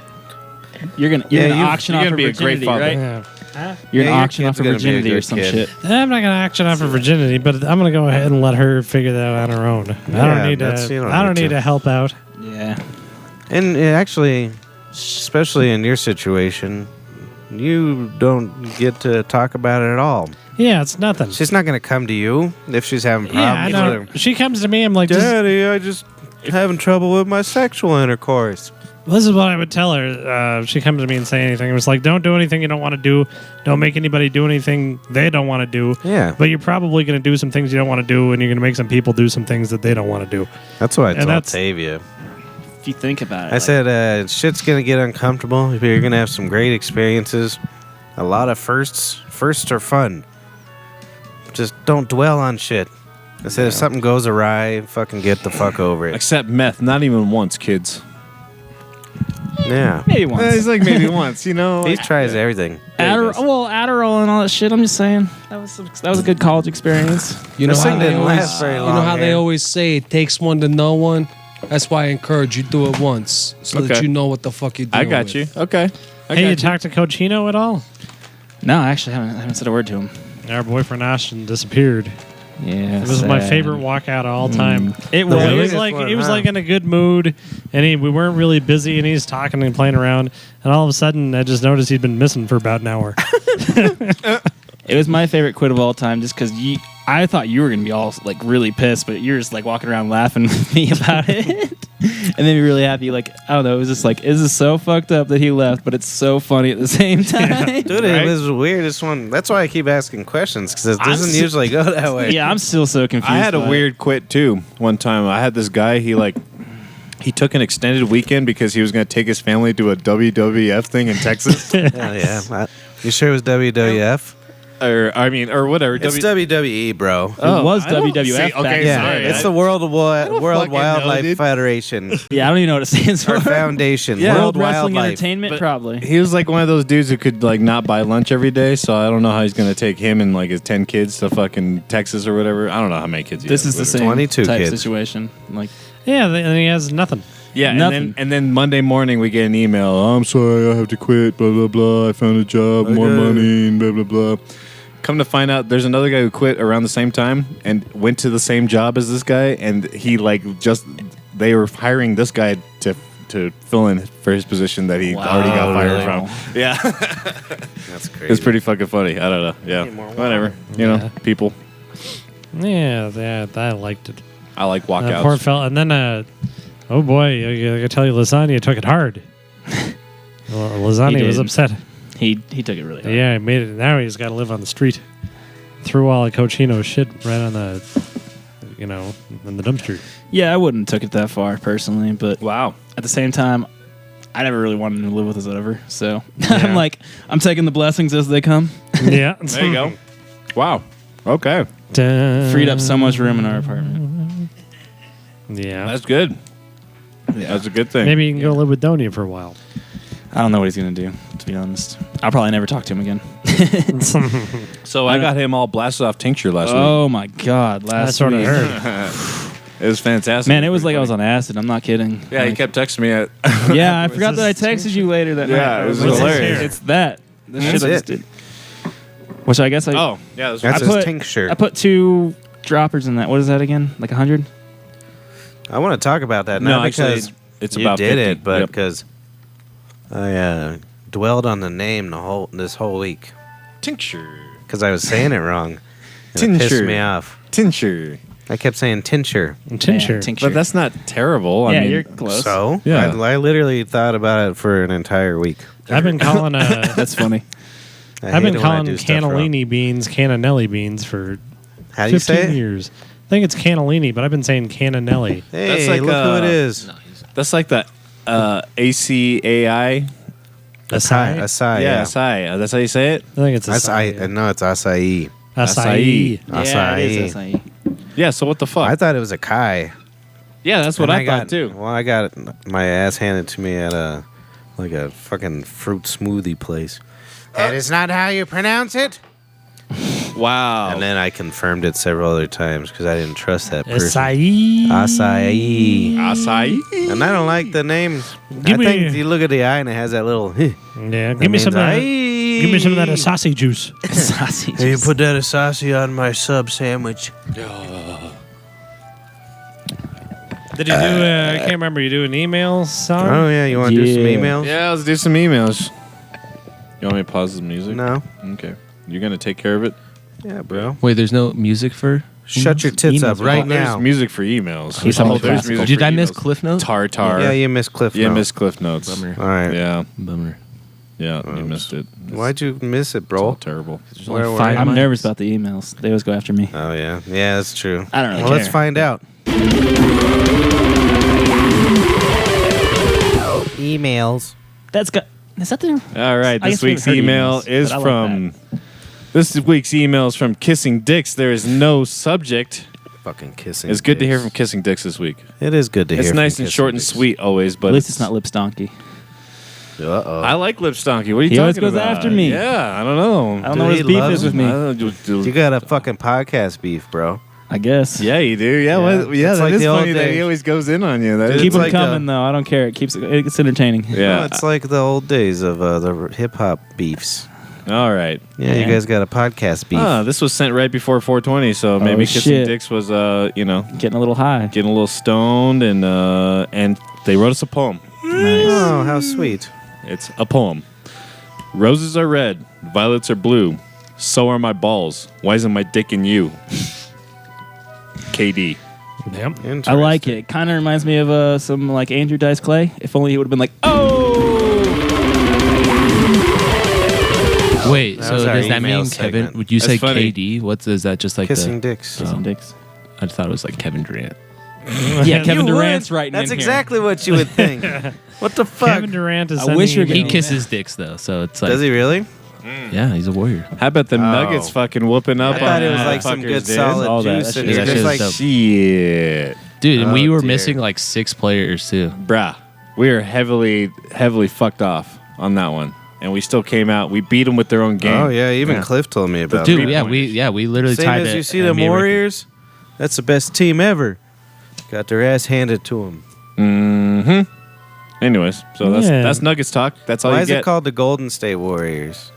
You're gonna auction you're off gonna her be a great virginity, father. right? Yeah. You're Yeah, gonna your auction off kid's her gonna be a virginity or good some kid. shit. I'm not gonna auction off her virginity, but I'm gonna go ahead and let her figure that out on her own. I Yeah, don't need that's- you to. don't I don't need need to. to help out. Yeah. And actually, especially in your situation, you don't get to talk about it at all. Yeah, it's nothing. She's not going to come to you if she's having Yeah, I problems. know. She comes to me. I'm like, Daddy, I just having trouble with my sexual intercourse. this is what I would tell her. If she comes to me and say anything, it was like, don't do anything you don't want to do. Don't make anybody do anything they don't want to do. Yeah. But you're probably going to do some things you don't want to do, and you're going to make some people do some things that they don't want to do. That's what I And told that's- Tavia. If you think about it. I said, shit's going to get uncomfortable. You're going to have some great experiences. A lot of firsts. Firsts are fun. Just don't dwell on shit. I said, if something goes awry, fucking get the fuck over it. Except meth, not even once, kids. Yeah. maybe once. It's like maybe once, you know. He tries everything. Adderall and all that shit. I'm just saying that was a good college experience. You know This how thing they didn't always, last very you know long, how they man. always say it takes one to know one. That's why I encourage you do it once so that Okay. you know what the fuck you're doing. I got you. Okay. Hey, you talked to Cochino at all? No, I actually haven't said a word to him. Our boyfriend Ashton disappeared. Yeah, It was my favorite walkout of all time. It Well, was. he was weirdest like one, he was huh? like in a good mood, and we weren't really busy, and he's talking and playing around, and all of a sudden I just noticed he'd been missing for about an hour. It was my favorite quit of all time, just because I thought you were gonna be all like really pissed, but you're just like walking around laughing with me about it, and then you're really happy. Like I don't know, it was just like, this is so fucked up that he left, but it's so funny at the same time. Dude, it was the weirdest one. That's why I keep asking questions, because it doesn't usually go that way. Yeah, I'm still so confused. I had a by it. weird quit too. One time, I had this guy. He took an extended weekend because he was going to take his family to a WWF thing in Texas, Yeah. You sure it was WWF? or whatever. It's WWE, bro. It was I don't- WWF. see, back okay, then. Yeah, sorry, it's I- the World fucking Wildlife know, dude. Federation Yeah, I don't even know what it stands or for. Foundation. Yeah. World World Wrestling Wildlife. Entertainment, probably. He was like one of those dudes who could like not buy lunch every day. So I don't know how he's going to take him and like his 10 kids to fucking Texas or whatever. I don't know how many kids. He This has, is the whatever. same 22 type kids. situation. Like, Yeah, and he has nothing. Yeah, Nothing. and then Monday morning we get an email. "Oh, I'm sorry, I have to quit. Blah blah blah. I found a job, more Okay. money, and blah blah blah." Come to find out, there's another guy who quit around the same time and went to the same job as this guy, and he they were hiring this guy to fill in for his position that he already got fired really? from. Yeah, That's crazy. it's pretty fucking funny. I don't know. Yeah, whatever. You know, people. Yeah, I liked it. I like Poor walkouts. fella, and then oh boy, I gotta tell you, Lasagna took it hard. Well, Lasagna He was did. upset. he took it really hard. Yeah, he made it. Now he's got to live on the street. Threw all of Cochino's shit right on the, in the dumpster. Yeah, I wouldn't took it that far personally, but Wow. at the same time, I never really wanted to live with us whatever. So Yeah. I'm taking the blessings as they come. Yeah, There you go. Wow. Okay. Freed up so much room in our apartment. Yeah, That's good. Yeah, that's a good thing. maybe you can go live with Donia for a while. I don't know what he's gonna do, to be honest. I'll probably never talk to him again. So I got him all blasted off tincture last week. Oh my god, That's last what I week. heard. It was fantastic. Man, it was like I was on acid. I'm not kidding. Yeah, he Like, kept texting me at. yeah, I forgot that I texted you later that night. Yeah, it was What's this hilarious. here? It's that. The That's shit I just it. did. Which I guess I Oh, yeah. That's I his put- tincture. I put 2 droppers in that. What is that again? Like 100? I want to talk about that, No, not actually, because it's you about did 50. it, but Yep. because I dwelled on the name this whole week tincture. because I was saying it wrong. And it pissed Tincture. me off. Tincture. I kept saying tincture. Tincture. Yeah, tincture. But that's not terrible. yeah, I mean, you're close. So Yeah. I literally thought about it for an entire week. I've been calling That's funny. I I've been hate it when I calling do stuff wrong. cannellini beans cannonelli beans for How do you 15 say it? years. I think it's cannellini, but I've been saying cannonelli. Hey, That's like, look who it is. that's like the ACAI. Acai? Acai. Yeah, acai. That's how you say it? I think it's Acai. acai. No, it's acai. Acai. Yeah, it is Acai. acai. Yeah, so what the fuck? I thought it was a kai. yeah, that's what And I thought got, too. Well, I got my ass handed to me at like a fucking fruit smoothie place. That is not how you pronounce it. Wow. And then I confirmed it several other times because I didn't trust that person. Acai. Acai. Acai. And I don't like the name. Give I think me- you look at the eye and it has that little. Yeah, give me some of that. Give me some of that Asasi juice. Sausage. Hey, you put that Asasi on my sub sandwich. Did you do? I can't remember. You do an email song? Oh yeah, you want to do some Yeah. emails? Yeah, let's do some emails. You want me to pause the music? No. Okay. You're going to take care of it? Yeah, bro. Wait, there's no music for. Shut your tits up Emails. right There's now. music for emails. He's talking about There's classical. music Did for I miss emails. Cliff Notes? Tartar. Yeah, you missed Cliff You Notes. missed Cliff Notes. Bummer. All right. Yeah. Bummer. Yeah, you missed it. Why'd you miss it, It's all bro? terrible. Where were five you? I'm mics. nervous about the emails. They always go after me. Oh yeah, yeah, that's true. I don't really Well, let's care. find out. Emails. That's got. Is that the? All right, I this guess we week's haven't heard email emails, is but I like from. This week's email is from Kissing Dicks. There is no subject. Fucking kissing. It's good to hear from dicks. Kissing Dicks this week. It is good to hear. It's from nice and kissing short and dicks. sweet always, but At least it's not Lips Donkey. Uh-oh. I like Lip Stonky. What are you He always talking goes about? after me. Yeah, I don't know. I don't Dude, know what he his beef loves is with him. me. I don't know. You got a fucking podcast beef, bro. I guess. Yeah, you do. Yeah, Yeah. yeah It's that like is the old funny that he days. always goes in on you. That is Dude, Keep it's them like coming though. I don't care. It's entertaining. yeah. Well, it's like the old days of the hip hop beefs. All right. Yeah, you Yeah. guys got a podcast beef. Ah, this was sent right before 420, so maybe Kissing shit. Dicks was, Getting a little high. getting a little stoned, and they wrote us a poem. Nice. Oh, how sweet. It's a poem. Roses are red, violets are blue. So are my balls. Why isn't my dick in you? KD. Yep. I like it. Kind of reminds me of some like Andrew Dice Clay. If only he would have been like, oh. Wait, That so was our does that email mean segment. Kevin? Would you That's say funny. KD? What's is that just like Kissing the? dicks. Kissing dicks. I thought it was like Kevin Durant. Yeah, Kevin You Durant's would. writing That's in exactly what you would think. What the fuck? Kevin Durant is. I sending wish you were emails. He Yeah. kisses dicks though, so it's like Does he really? yeah, he's a warrior. How about the Oh. Nuggets fucking whooping up I thought on it was like some motherfuckers, good dude? solid All that. juice. That And shit- you're that just shit like, is dope. Shit. Dude, and we Oh, were dear. missing like 6 players too. Bruh, we are heavily fucked off on that one. And we still came out. We beat them with their own game. oh yeah, even Cliff told me about Dude, it. yeah, we literally Same tied as it. you see them NBA record. Warriors. That's the best team ever. Got their ass handed to them. Mm-hmm. Anyways, so Yeah. that's Nuggets talk. That's all Why you is get. it called the Golden State Warriors?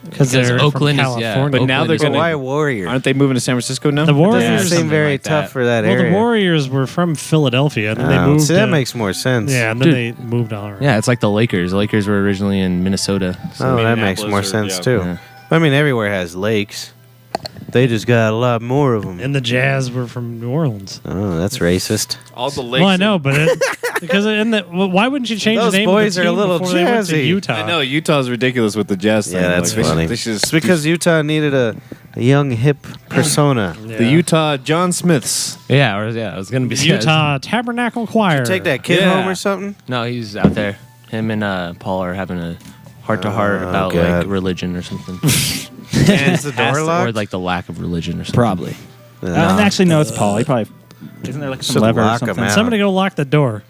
Because Because they're Oakland from is- yeah. California. But now Oakland they're is But gonna. why Warriors? Aren't they moving to San Francisco now? The It Warriors. doesn't seem something very like tough that. for that Well, area. the Warriors were from Philadelphia, and then they Oh, moved. see, that to- makes more sense. Yeah, and then Dude. they moved all around. Yeah, it's like the Lakers. The Lakers were originally in Minnesota. Oh, that makes more Minneapolis or- sense yeah. too. Yeah. I mean, everywhere has lakes. They just got a lot more of them. And the Jazz were from New Orleans. Oh, that's racist. All the lakes. Well, I know, but because why wouldn't you change Those the name boys of the are a team little before they went to jazzy. Utah? I know Utah's ridiculous with the Jazz thing. Yeah, that's Like, they should- funny. they should It's because Utah needed a young, hip persona. Yeah. the Utah John Smiths. Yeah, I was gonna be The Utah Tabernacle Choir. Take that kid Yeah. home or something. No, he's out there. Him and Paul are having a heart-to-heart Oh, about God. like religion or something. And the door Or locked. like the lack of religion or something. Probably. Actually, no, it's Paul. He probably isn't there like some Should lever or lock him something. out. Somebody go lock the door.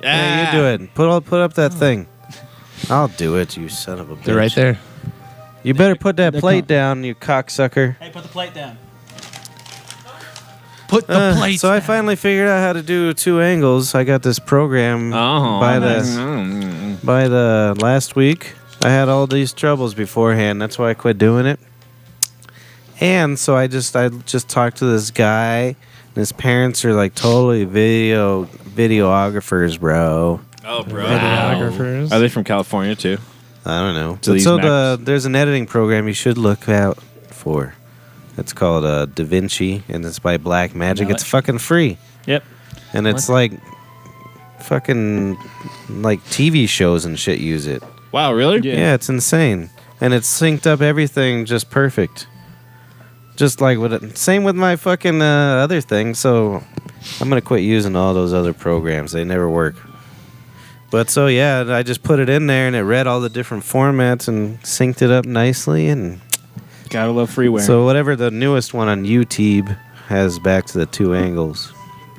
Yeah, you do it. Put up that thing. I'll do it, you son of a bitch. They're right there. You better put that They're plate down, you cocksucker. Hey, put the plate down. Put the plates. So I finally figured out how to do 2 angles. I got this program Oh, by nice. the last week. I had all these troubles beforehand. That's why I quit doing it. And so I just talked to this guy. And his parents are like totally videographers, bro. Oh, bro. Videographers. Are they from California too? I don't know. Do these So Macs- there's an editing program you should look out for. It's called DaVinci, and it's by Black Magic. know It's it. fucking free. Yep. And it's like fucking like TV shows and shit use it. Wow, really? Yeah, it's insane. And it's synced up everything just perfect. Just like with it. Same with my fucking other thing. So I'm going to quit using all those other programs. They never work. But so yeah, I just put it in there and it read all the different formats and synced it up nicely. And Gotta love freeware. so whatever the newest one on YouTube has back to the 2 angles.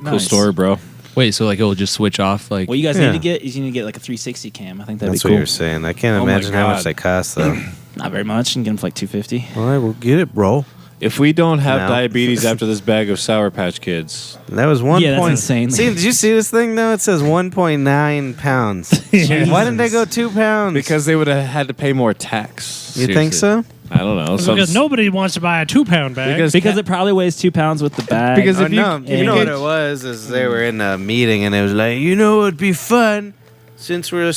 Cool story, bro. Wait, so like it'll just switch off like? What you guys Yeah. need to get is you need to get like a 360 cam. I think that'd That's be what cool. you're saying. I can't Oh my imagine how much God. they cost, though. Not very much. You can get them for like 250. All right, we'll get it, bro. If we don't have No. diabetes after this bag of Sour Patch Kids, That was 1 Yeah, that's point. insane. See, did you see this thing, though? It says 1.9 pounds. Yeah. Why didn't they go 2 pounds? because they would have had to pay more tax. You think Seriously. so? I don't know. Because nobody wants to buy a 2-pound bag. Because it probably weighs 2 pounds with the bag. Because Oh, if you- no, if you know get- what it was? Is they were in a meeting and it was like, you know, it'd be fun since we're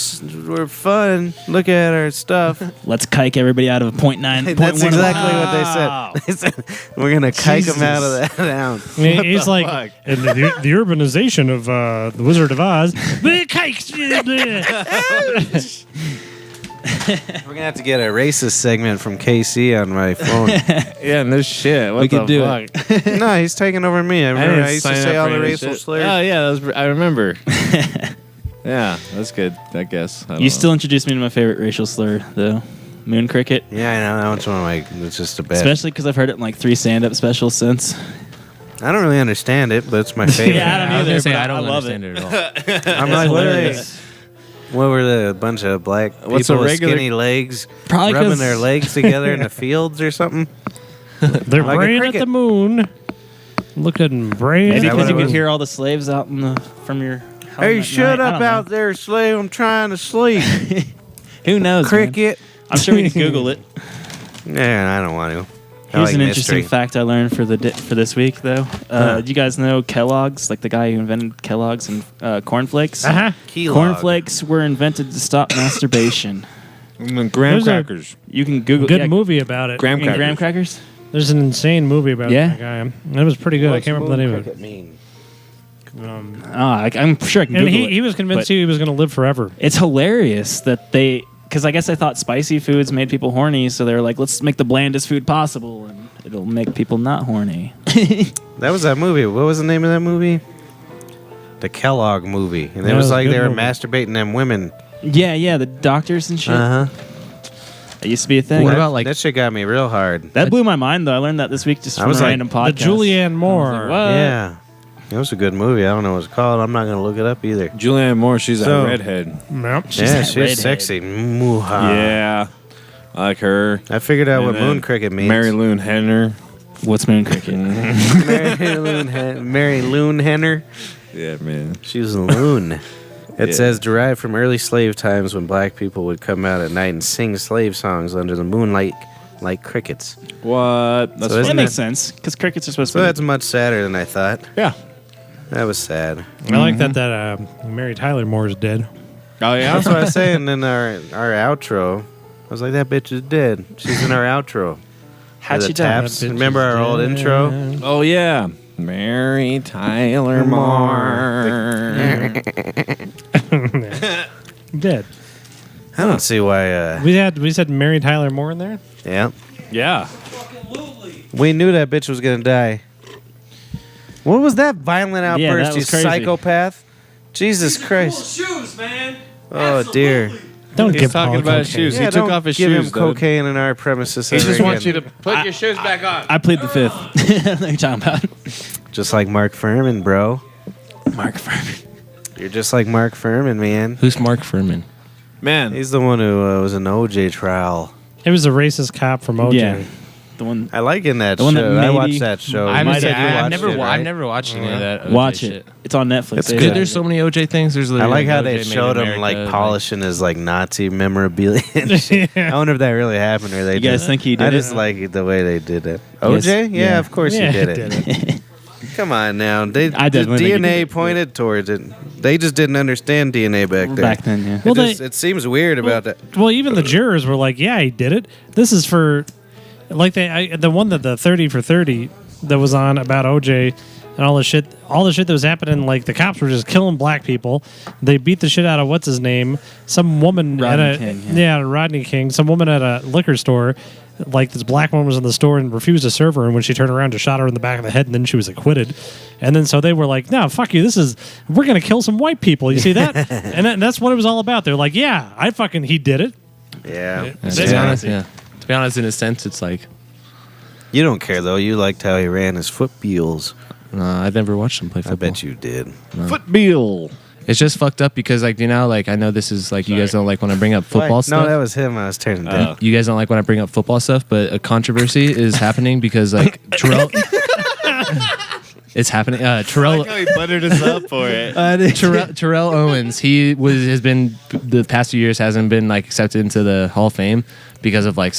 fun. Look at our stuff. let's kike everybody out of a 0.9. That's 0.1. exactly Wow. what they said. They said we're gonna kike them out of that town. I mean, he's like, and the urbanization of the Wizard of Oz. We're gonna have to get a racist segment from KC on my phone. Yeah, no shit. What We the could do fuck? No, he's taking over me. I remember I used to sign say up all for the any racial shit. slurs. Oh yeah, that was, I remember. Yeah, that's good. I guess. I don't You know. still introduced me to my favorite racial slur, though. Moon cricket. Yeah, I know. That one's one of my. It's just a bad. Especially because I've heard it in like 3 stand-up specials since. I don't really understand it, but it's my favorite. Yeah, I don't I was either, gonna say but I don't I love understand it at all. I'm like, what are they? hilarious. What were the bunch of black What's people a with regular- skinny legs Probably rubbing 'cause- their legs together in the fields or something? They're Like a braying at cricket. the moon. Look at them braying. Maybe that because what you it could was? hear all the slaves out in the from your. home Hey, at shut night. I up don't know. out there, slave! I'm trying to sleep. Who knows? man? Cricket. I'm sure we can Google it. Yeah, I don't want to. I Here's like an mystery. interesting fact I learned for for this week, though. Do you guys know Kellogg's? Like the guy who invented Kellogg's and cornflakes. Uh-huh. Keylog. Cornflakes were invented to stop masturbation. Graham Those are- crackers. You can Google Good yeah, movie about it. Graham you mean crackers. graham crackers. There's an insane movie about Yeah? that guy. It was pretty good. I can't remember the name of it. mean? I'm sure I can And Google it. he was convinced but he was going to live forever. It's hilarious that they, because I guess I thought spicy foods made people horny, so they were like, let's make the blandest food possible, and it'll make people not horny. That was that movie. What was the name of that movie? The Kellogg movie. And it That was was a like good they were movie. masturbating them women. Yeah, the doctors and shit. Uh-huh. That used to be a thing. What about like That shit got me real hard. That blew my mind, though. I learned that this week just I from was a like, random The podcast. Julianne Moore. I was like, what? Yeah. It was a good movie. I don't know what it's called. I'm not going to look it up either. Julianne Moore, she's So- a redhead. Yep. Yeah, that she's redhead. sexy. Mwah. Yeah, I like her. I figured out And what then moon cricket means. Mary Loon Henner. What's moon cricket? Mary Loon Henner. Yeah, man. She was a loon. It Yeah. says derived from early slave times when black people would come out at night and sing slave songs under the moonlight like crickets. What? That's So that isn't makes it- sense, because crickets are supposed So to that's much sadder than I thought. yeah. That was sad. I like that Mary Tyler Moore is dead. Oh yeah. That's what I was saying in our outro. I was like, that bitch is dead. She's in our outro. How'd The she die? taps. That bitch Remember is our old dead. intro? Oh yeah. Mary Tyler Moore. Dead. I don't see why. We said Mary Tyler Moore in there. Yeah. Yeah. We knew that bitch was going to die. What was that violent outburst, Yeah, that you was crazy. psychopath? Jesus Christ. Shoes, man. Oh, dear. Don't He's give talking Paul about his cocaine. shoes. He took off his give shoes. him though. cocaine in our premises. He ever just again. wants you to put your shoes back on. I plead the fifth. I know what you're talking about. Just like Mark Furman, bro. Mark Furman. You're just like Mark Furman, man. who's Mark Furman? Man, He's the one who was in the OJ trial. It was a racist cop from OJ. Yeah. The one. I like in that The one that show. I maybe- watched that show. I You might said have- you I've watched never, it, right? I've never watched any of that. OJ Watch shit. it. It's on Netflix. It's They- good. Dude, there's so many OJ things. There's I literally like how OJ they made showed him America, like polishing his like Nazi memorabilia. Yeah. I wonder if that really happened or they You guys just. think he did I it? just like the way they did it. Yes. OJ? Yeah, Yeah. of course Yeah, he did he it. did Come on now. They, I the definitely think he did DNA it. pointed towards it. They just didn't understand DNA back then. Back then, yeah. Well, It seems weird about that. Well, even the jurors were like, "Yeah, he did it." This is for, like the one that the 30 for 30 that was on about OJ and all the shit that was happening. Like the cops were just killing black people. They beat the shit out of what's his name, some woman Rodney at a King, yeah, Rodney King, some woman at a liquor store. Like this black woman was in the store and refused to serve her, and when she turned around, just shot her in the back of the head, and then she was acquitted. And then so they were like, "No, fuck you. We're gonna kill some white people." You see that? And that's what it was all about. They're like, "Yeah, he did it." Yeah. To be honest, yeah. To be honest, in a sense, it's like You don't care though. You liked how he ran his foot mules. I never watched him play I football. bet you did. Football. It's just fucked up because, like, you know, like, I know this is, like, you guys don't like when I bring up football stuff. No, that was him. I was turning down. You guys don't like when I bring up football stuff, but a controversy is happening because, like, Terrell... It's happening. Terrell... He buttered us up for it. Terrell Owens, has been the past few years hasn't been like accepted into the Hall of Fame because of like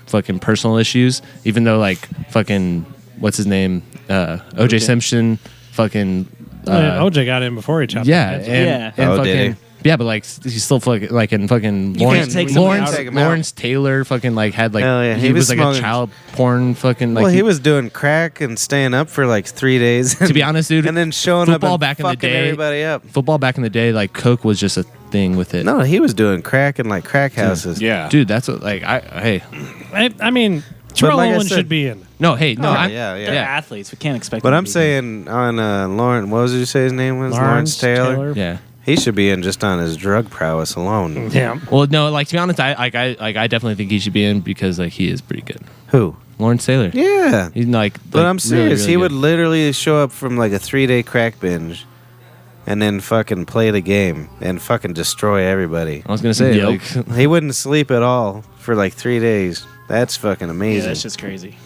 fucking personal issues. Even though like fucking what's his name, OJ Simpson, fucking OJ got in before he chopped. yeah, his head. and Oh, fucking did he? yeah, but like he's still fucking like in fucking can't take someone out. Take him out. Lawrence Taylor fucking like had like Hell yeah, he he was was like smoking- a child porn fucking like Well, he was doing crack and staying up for like 3 days. to be honest, dude. and then showing up football and back in the fucking day, everybody up. football back in the day, like coke was just a thing with it. No, he was doing crack in like crack houses. Yeah. Dude, that's what like I mean, Terrell like I Owens said- should be in. no, hey, no, Oh, I'm, yeah. They're athletes. We can't expect. But them I'm to be saying on Lauren, what did you say his name was? Lawrence Taylor. yeah. He should be in just on his drug prowess alone. Yeah. Well, no, like to be honest, I definitely think he should be in because like he is pretty good. Who? Lawrence Taylor. Yeah. He's like. But I'm really, serious. really He good. would literally show up from like a 3-day crack binge and then fucking play the game and fucking destroy everybody. I was gonna say Yep. like. He wouldn't sleep at all for like 3 days. That's fucking Yeah, amazing. that's just crazy.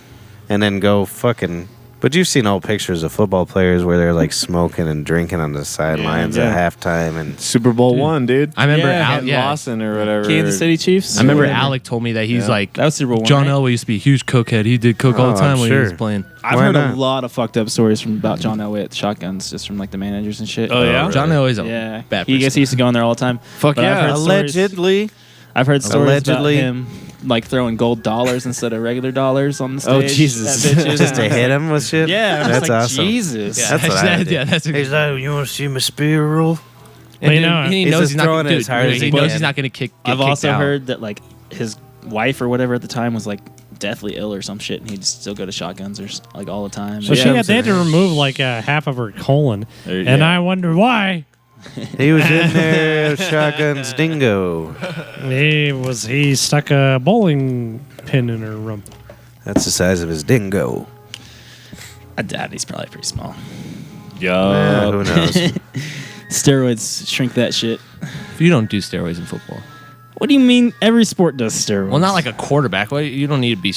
And then go fucking. But you've seen old pictures of football players where they're like smoking and drinking on the sidelines Yeah. at halftime and. Super Bowl one, dude. I remember Yeah, Al, yeah. Lawson or whatever. Kansas City Chiefs. I remember Whatever. Alec told me that he's like That was Super Bowl John one, right? Elway used to be a huge cokehead. He did coke all the Oh, time I'm when he was sure. playing. I've Why heard not? a lot of fucked up stories about John Elway at the Shotguns, just from like the managers and shit. Oh, yeah? John Elway's a Yeah, bad he person. guess he used to go in there all the time. Fuck But I've yeah. heard stories- Allegedly. I've heard stories Allegedly. about him like throwing gold dollars instead of regular dollars on the stage. Oh, Jesus. at bitches. Just to hit him with shit? Yeah, I'm That's just like, awesome. Jesus. Yeah, That's what I would do. yeah, that's a He's like, you want to see my spiral? and you dude, know, he he's knows just he's not throwing it dude, as hard as he he knows can. he's not going to get I've kicked also out. heard that like his wife or whatever at the time was like deathly ill or some shit, and he'd still go to Shotguns or like all the time. So they had to remove like half of her colon, and yeah. I wonder why. He was in there, shotguns dingo. He stuck a bowling pin in her rump. That's the size of his dingo. I doubt he's probably pretty small. Who knows? Steroids shrink that shit. If you don't do steroids in football. What do you mean? Every sport does steroids. Well, not like a quarterback. Well, you don't need to be.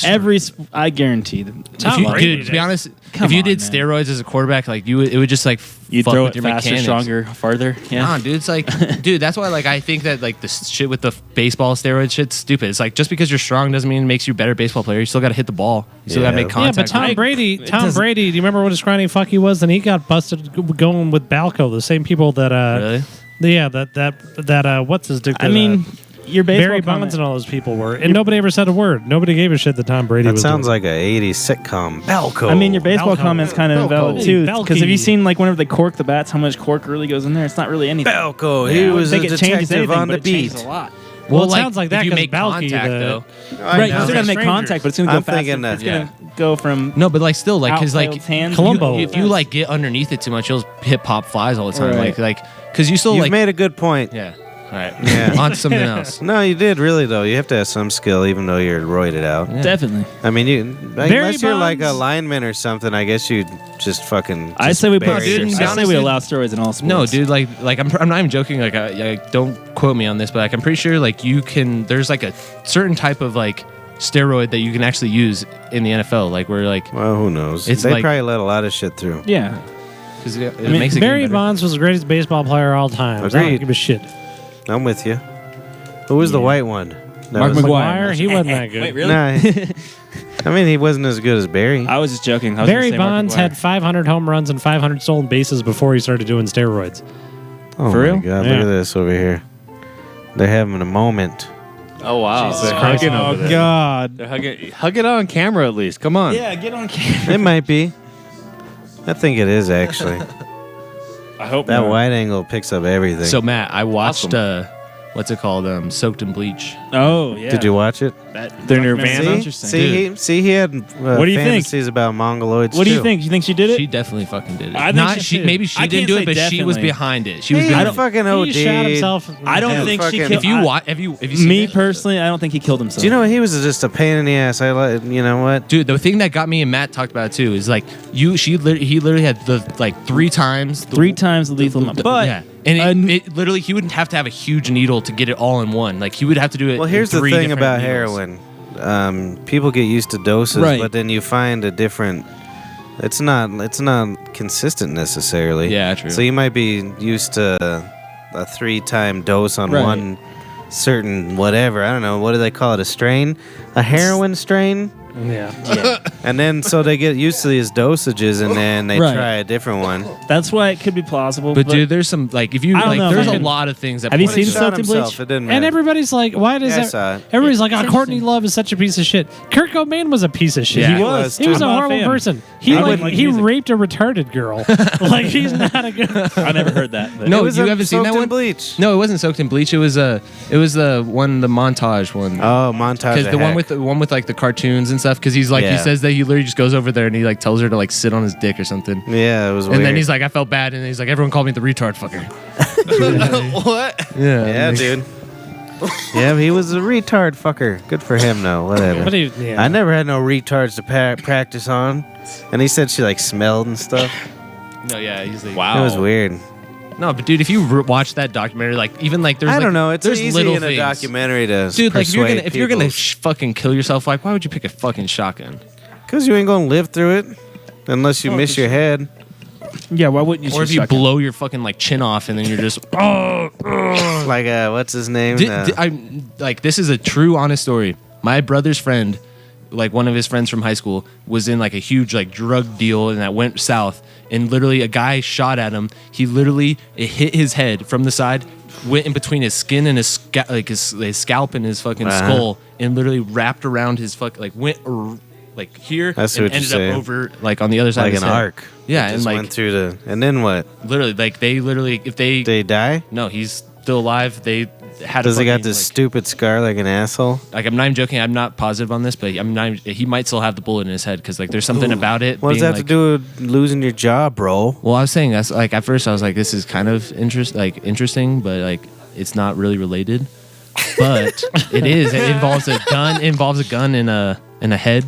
I guarantee them. If you, dude, to be honest, Come if you on, did man. steroids as a quarterback, like it would just like You fuck throw with it your faster, mechanics. stronger, farther. Yeah. Nah, dude, it's like, dude, that's why like I think that like the shit with the baseball steroid shit's stupid. It's like just because you're strong doesn't mean it makes you a better baseball player. You still got to hit the ball. You still got to Yeah. make Yeah, contact. but Tom Brady, doesn't- do you remember what a scrawny fuck he was? And he got busted going with Balco, the same people that Really? yeah, that what's his dick? I mean, your baseball Barry comment- Bonds and all those people were, and nobody ever said a word. Nobody gave a shit that Tom Brady That was. sounds doing. like a 80s sitcom. Balco. I mean, your baseball Balco. comment's kind of Balco. invalid Hey, too. Balky. Because have you seen like whenever they cork the bats, how much cork really goes in there? It's not really anything. Balco. I He would was a think it changes detective anything, on but the it changes beat. a lot. Well, it sounds like if that you 'cause make Balky, contact the- though. Right, know. you're still gonna make Strangers. contact, but it's gonna go I'm faster. thinking It's that- gonna go from No, but like still like because like outfield hands. Columbo. if you like get underneath it too much, you'll hit pop flies all the time. Right. Like because you still You've like made a good point. yeah. All right. Yeah. On to something else. No, you did really though. You have to have some skill, even though you're roided out. Yeah. Definitely. I mean, Barry unless you're like a Bonds. lineman or something, I guess you just fucking. I just say we put. bury dude, yourself. to be I say honest, we dude- allow steroids in all sports. No, dude, like I'm not even joking. Like, don't quote me on this, but like I'm pretty sure like you can. There's like a certain type of like steroid that you can actually use in the NFL. Like where like Well, who knows? It's They like- probably let a lot of shit through. Yeah. because it mean, makes it Barry game better. Bonds was the greatest baseball player of all time. I don't Agreed. give a shit. I'm with you. Who was the white one? That Mark was- McGuire. He wasn't that good. Wait, really? Nah, I mean, he wasn't as good as Barry. I was just joking. I was Barry gonna say Mark Bonds McGwire. had 500 home runs and 500 stolen bases before he started doing steroids. Oh For my real? God, Yeah. look at this over here. They're having a moment. Oh, wow. Jesus They're Christ. hugging over there. God. They're hugging. Hug it on camera at least. Come on. Yeah, get on camera. It might be. I think it is actually. I hope That not. wide angle picks up everything. So Matt, I watched what's it called? Soaked in Bleach. Oh Oh yeah. Did you watch it? They're Nirvana? documentary's interesting. See, he had What do you think? fantasies about Mongoloids. What do you too. think? You think she did it? She definitely fucking did it. I think Not she did. maybe she I didn't can't do say it, but she was definitely. behind it. She was He doing it. fucking OD'd. He shot himself. I don't think she fucking- killed. If you watch, have you seen Me it? personally, I don't think he killed himself. Do you know he was just a pain in the ass? You know what? Dude, the thing that got me and Matt talked about it too is like he literally had the like 3 times. 3 times the lethal amount. But yeah, and it literally he wouldn't have to have a huge needle to get it all in one. Like he would have to do it. Well, here's in the 3 thing different about needles. heroin. People get used to doses, Right. but then you find a different. It's not consistent necessarily. Yeah, true. So you might be used to a 3-time dose on Right. one certain whatever. I don't know. What do they call it? A strain? A heroin strain? Yeah. And then so they get used to these dosages, and then they Right. try a different one. that's why it could be plausible. But dude, there's some like if you I don't like, know, there's man. a lot of things that. Have you When he seen shot Soaked in himself, Bleach? it didn't matter. And everybody's like, why does Yeah, I that? saw it. Everybody's like, oh, It's Courtney interesting. Love is such a piece of shit. Kurt Cobain was a piece of shit. Yeah, he was, was. He was I'm a not horrible fan. person. He I wouldn't like he music. raped a retarded girl. Like he's not a good. I never heard that. But No, It was you a haven't seen that Soaked in one. Bleach. No, it wasn't Soaked in Bleach. It was the montage one. Oh, montage. Because of the heck. one with like the cartoons and stuff. Because he's like he Yeah. says that he literally just goes over there and he like tells her to like sit on his dick or something. Yeah, it was weird. And then he's like, I felt bad, and he's like, everyone called me the retard fucker. What? Yeah, yeah, dude. Yeah, he was a retard fucker. Good for him, though. Whatever. But he, yeah. I never had no retards to practice on. And he said she like smelled and stuff. No, yeah, he's like, Wow. It was weird. No, but dude, if you watch that documentary, like even like there's I like, don't know. It's there's easy little in a things. documentary to Dude, like if you're gonna people. fucking kill yourself, like why would you pick a fucking shotgun? Because you ain't gonna live through it unless you miss your head. yeah, why wouldn't you? Or if shoot you shotgun? blow your fucking like chin off and then you're just Like what's his name? I like this is a true honest story. My brother's friend, like one of his friends from high school, was in like a huge like drug deal and that went south. And literally a guy shot at him. He literally it hit his head from the side, went in between his skin and his his scalp and his fucking skull, and literally wrapped around his went like here I see and what you're ended saying. up over like on the other side like of his an head. arc. Yeah, It and just like went through the. And then what? literally like they literally if they They die? no he's still alive. They had Does a he got fucking, this like, stupid scar like an asshole? like I'm not even joking. I'm not positive on this, but he might still have the bullet in his head because like there's something about it. What does being, that have like, to do with losing your job, bro? Well, I was saying that's like at first I was like this is kind of interesting, but like it's not really related. But it is. It involves a gun. It involves a gun in a head.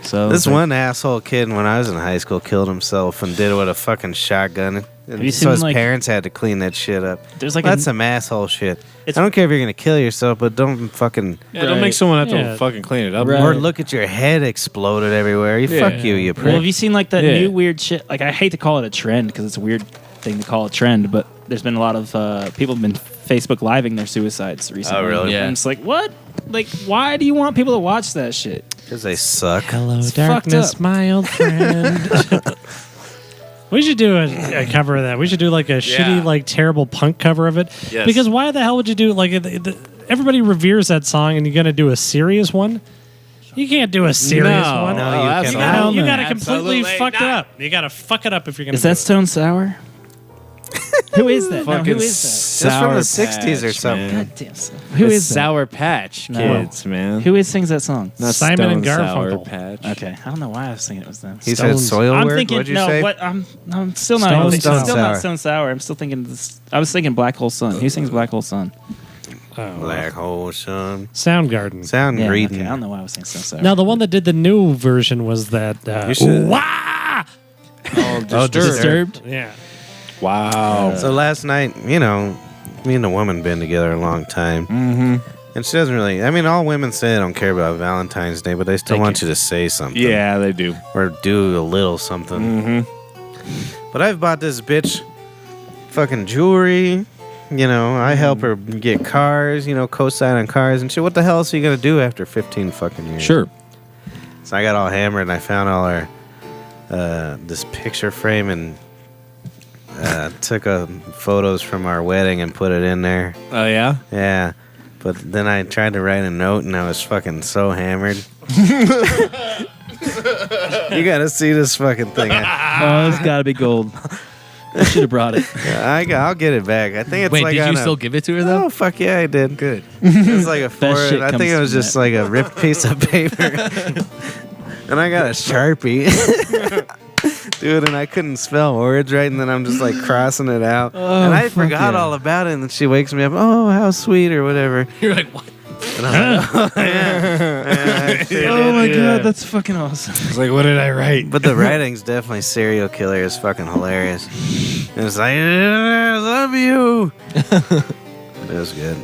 So This it's like- one asshole kid when I was in high school killed himself and did it with a fucking shotgun. Have you So seen, his like- parents had to clean that shit up. There's like That's a, some asshole shit. It's- I don't care if you're gonna kill yourself, but don't fucking Yeah, don't make someone have to Yeah. fucking clean it up. Right. or look at your head exploded everywhere. You Yeah. fuck you prick. Well, have you seen like that Yeah. new weird shit? Like I hate to call it a trend because it's a weird thing to call a trend, but there's been a lot of people have been Facebook living their suicides recently. Oh, really? Yeah. And it's like, what? Like, why do you want people to watch that shit? Because they suck. Hello, It's fucked darkness, up. my old friend. We should do a cover of that. We should do like a shitty, like terrible punk cover of it. Yes. Because why the hell would you do like everybody reveres that song, and you're gonna do a serious one? You can't do a serious No. one. No, you You cannot. gotta, you no. gotta completely Absolutely fuck it not. up. You gotta fuck it up if you're gonna. Is do that it. Stone Sour? Who is that? No, Fucking who is It's from the Sour 60s or Patch, something. that? man. God damn. Who is that? Sour Patch No. Kids, man? Who sings that song? Not Simon and Stone Sour Garfunkel. Patch. Okay, I don't know why I was thinking it was them. He said Stones. soil I'm work. thinking What'd you no. say? What I'm still not. Stone Still Sour. not Stone Sour. I'm still thinking this. I was thinking Black Hole Sun. Who sings Black Hole Sun? Oh. Black hole sun. Soundgarden. Sound Yeah, reading. okay, I don't know why I was saying Stone Sour. Now the one that did the new version was that. You should- Wah! Oh, Disturbed. Yeah. Wow. So last night, you know, me and the woman been together a long time. Mm-hmm. And she doesn't really, I mean, all women say they don't care about Valentine's Day, but they still want you to say something. Yeah, they do. Or do a little something. Mm-hmm. But I've bought this bitch fucking jewelry. You know, I help her get cars, you know, co-sign on cars and shit. What the hell else are you going to do after 15 fucking years? Sure. So I got all hammered and I found all our, this picture frame and took photos from our wedding and put it in there. Oh, yeah? Yeah. But then I tried to write a note and I was fucking so hammered. You gotta see this fucking thing. Oh, it's got to be gold. I should have brought it. I'll get it back. I think it's Wait, like did on you a- still give it to her though? Oh fuck yeah, I did. Good. It was like a foreign. shit I comes think it was from just that. like a ripped piece of paper, and I got a Sharpie. Dude, and I couldn't spell words right, and then I'm just like crossing it out, and I fuck forgot yeah. all about it. And then she wakes me up. Oh, how sweet, or whatever. You're like, what? And I'm like, oh, yeah. Oh my god, that's fucking awesome. It's like, what did I write? But the writing's definitely serial killer. It's fucking hilarious. And it's like, I love you. It was good.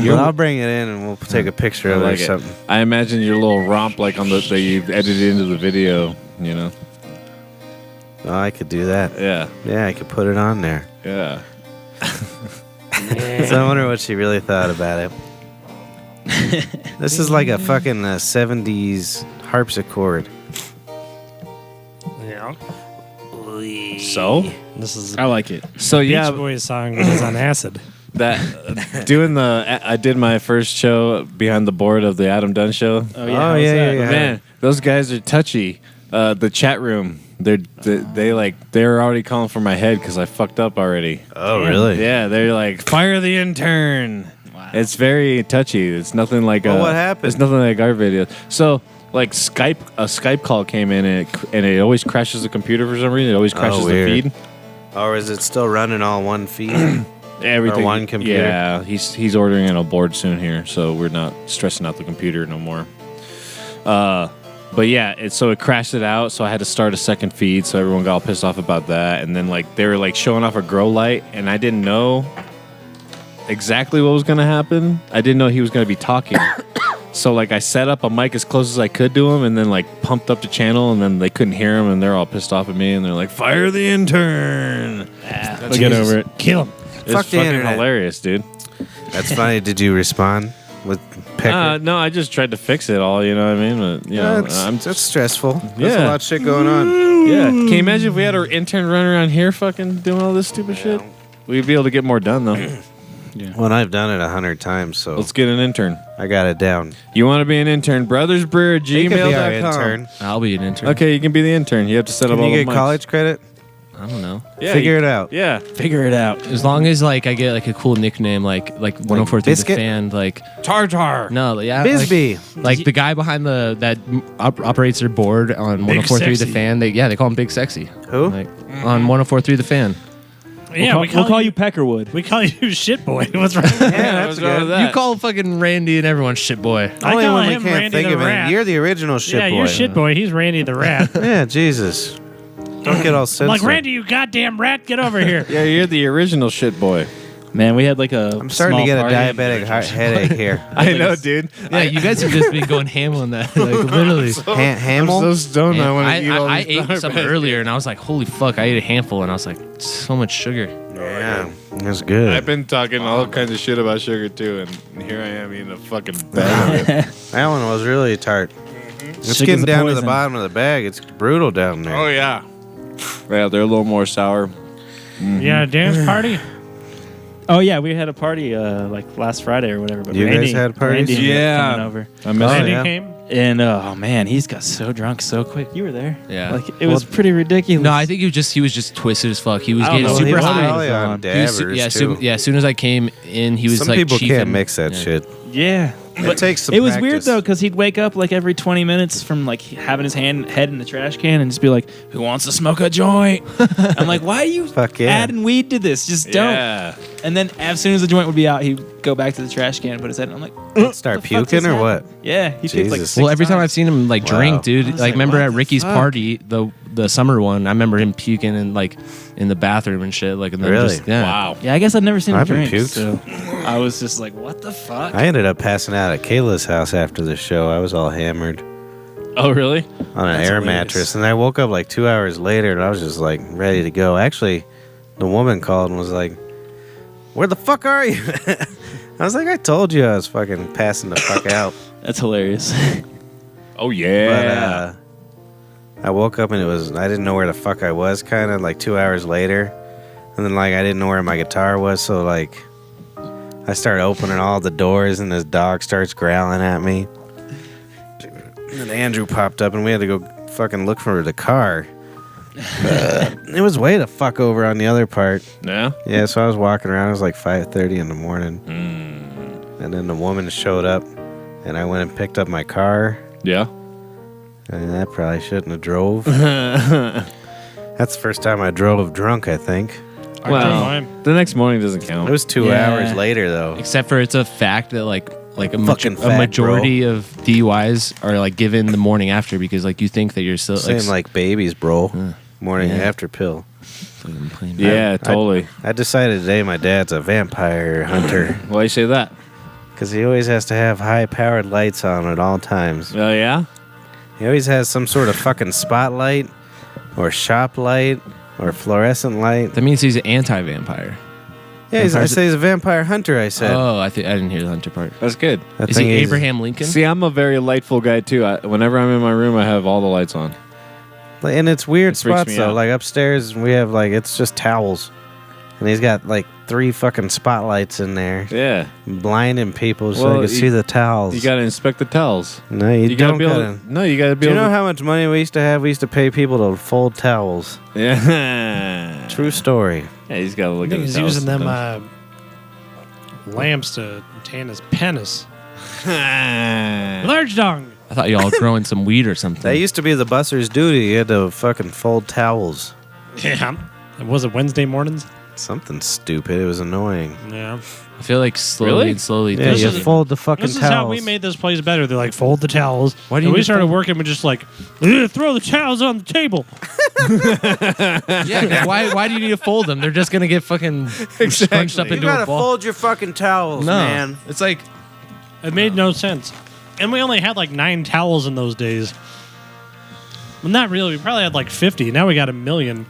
But I'll bring it in and we'll take a picture I of it like or it. something. I imagine your little romp like on that you edited into the video. You know? Oh, I could do that. Yeah. Yeah, I could put it on there. Yeah. So I wonder what she really thought about it. This is like a fucking 70s harpsichord. Yeah. So? This is I like it. So Beach yeah, Boys song that is on acid. that I did my first show behind the board of the Adam Dunn show. Oh yeah, how's yeah, that? yeah. Man, those guys are touchy. The chat room, they're already calling for my head because I fucked up already. Oh, really? Yeah, they're like, fire the intern. Wow. It's very touchy. It's nothing like Well, what happened? It's nothing like our video. So like a Skype call came in and it always crashes the computer for some reason. It always crashes the weird. feed. Or is it still running all one feed? Everything. Or one computer? Yeah, he's ordering in a board soon here, so we're not stressing out the computer no more. But yeah, it crashed it out, so I had to start a second feed, so everyone got all pissed off about that. And then like they were like showing off a grow light, and I didn't know exactly what was gonna happen. I didn't know he was gonna be talking. So like I set up a mic as close as I could to him, and then like pumped up the channel, and then they couldn't hear him, and they're all pissed off at me, and they're like, "Fire the intern!" I'll get over it. Kill him. It's Fuck the fucking internet. hilarious, dude. That's funny. Did you respond with Pecker? No, I just tried to fix it all. You know what I mean? But, you know, That's stressful. There's a Yeah. lot of shit going on. yeah. Can you imagine if we had our intern running around here, fucking doing all this stupid shit? We'd be able to get more done though. Well, I've done it 100 times, so Let's get an intern. I got it down. You want to be an intern? Brothersbrewer at You could be our gmail.com. intern. I'll be an intern. Okay, you can be the intern. You have to set up Can all you the get mics. college credit? I don't know. Yeah, Figure it out. Yeah. Figure it out. As long as like I get like a cool nickname, like 1043 the Biscuit? fan, like Tartar. no, yeah, Bisbee. like the guy behind that operates their board on 1043 the Sexy. fan. They call him Big Sexy. Who? Like on 1043 the fan. Yeah, we'll call you Peckerwood. We call you shit boy. What's wrong? Yeah, What's that's wrong good. with that? You call fucking Randy and everyone shit boy. I Only call when we him can't Randy think the of Rat. it. You're the original shit Yeah, boy. you're shit boy. He's Randy the Rat. Yeah, Jesus. Don't get all I'm sensitive. like, Randy, you goddamn rat, get over here. Yeah, you're the original shit boy. Man, we had like a. I'm starting to get a diabetic headache here. I know, dude. Yeah, you guys have just been going ham on that. Like literally. Hamill? I'm so stoned. I want to eat all I these ate some earlier and I was like, holy fuck, I ate a handful and I was like, so much sugar. Yeah, that's good. I've been talking all kinds of shit about sugar too, and here I am eating a fucking bag of it. That one was really tart. It's Sugar's getting a down to the poison. bottom of the bag. It's brutal down there. Oh yeah. Yeah, they're a little more sour. Yeah, a dance party? Oh yeah, we had a party like last Friday or whatever. But You guys Randy, had parties? Randy ended up Yeah. coming over, I miss Oh, it. Randy yeah. came? and oh man, he's got so drunk so quick. You were there. Yeah. Like it was pretty ridiculous. No, I think he was just twisted as fuck. He was I don't getting know. Well, he super was high. probably on He He was- dabbers, yeah, too. as soon as I came in, he was Some like people can't chiefing- mix that yeah. shit. Yeah. It takes some It was practice. weird though, because he'd wake up like every 20 minutes from like having his head in the trash can and just be like, "Who wants to smoke a joint?" I'm like, "Why are you Fuck yeah. adding weed to this? Just don't." Yeah. And then as soon as the joint would be out, he'd go back to the trash can and put his head in. I'm like, Start the fuck puking just or what? "Yeah." He puked like Jesus. 6 Well, every time I've times. seen him like Wow. drink, I dude, was like like, remember what at the Ricky's fuck? party, the summer one, I remember him puking and like in the bathroom and shit. Like, and then Really? just, yeah. Wow. Yeah, I guess I've never seen I him haven't drink. puked. So I was just like, "What the fuck?" I ended up passing out at Kayla's house after the show. I was all hammered Oh really? on an That's air hilarious. mattress. And I woke up like 2 hours later and I was just like ready to go. Actually, the woman called and was like, "Where the fuck are you?" I was like, "I told you I was fucking passing the fuck out." That's hilarious. Oh But yeah. I woke up and I didn't know where the fuck I was kind of like 2 hours later. And then like I didn't know where my guitar was. So like I started opening all the doors and this dog starts growling at me. And Andrew popped up and we had to go fucking look for the car. It was way the fuck over on the other part. Yeah. Yeah, so I was walking around. It was like 5:30 in the morning. And then the woman showed up, and I went and picked up my car. Yeah. And I probably shouldn't have drove. That's the first time I drove drunk, I think. Well, the next morning doesn't count. It was 2 hours later, though. Except for it's a fact that like a Fucking fact, majority of DUIs are like given the morning after because like you think that you're still Same like babies, bro. Morning after pill. Yeah, totally. I decided today my dad's a vampire hunter. Why you say that? Because he always has to have high-powered lights on at all times. Oh, yeah? He always has some sort of fucking spotlight or shop light or fluorescent light. That means he's an anti-vampire. Yeah, I say he's a vampire hunter, I said. Oh, I didn't hear the hunter part. That's good. Is he Abraham Lincoln? See, I'm a very lightful guy, too. Whenever I'm in my room, I have all the lights on. And it's weird It freaks spots, me though. out. Like upstairs, we have like, it's just towels. And he's got like 3 fucking spotlights in there. Yeah. Blinding people so Well, you can see the towels. You got to inspect the towels. No, you gotta don't be able gotta. to, No, you got to be Do you able know to. how much money we used to have? We used to pay people to fold towels. Yeah. True story. Yeah, he's got to look at the He's towels. using them lamps to tan his penis. Large dong. I thought y'all were growing some weed or something. That used to be the busser's duty. You had to fucking fold towels. Yeah. Was it Wednesday mornings? Something stupid. It was annoying. Yeah. I feel like slowly Really? and slowly. Yeah, This you is- fold the fucking This is towels. how we made this place better. They're like, fold the towels. Why do And you we need started fold- working with just like, throw the towels on the table. Yeah, why do you need to fold them? They're just gonna get fucking scrunched up You into gotta a ball. fold your fucking towels, No, man. it's like It made no sense. And we only had like 9 towels in those days. Well, not really. We probably had like 50. Now we got 1 million.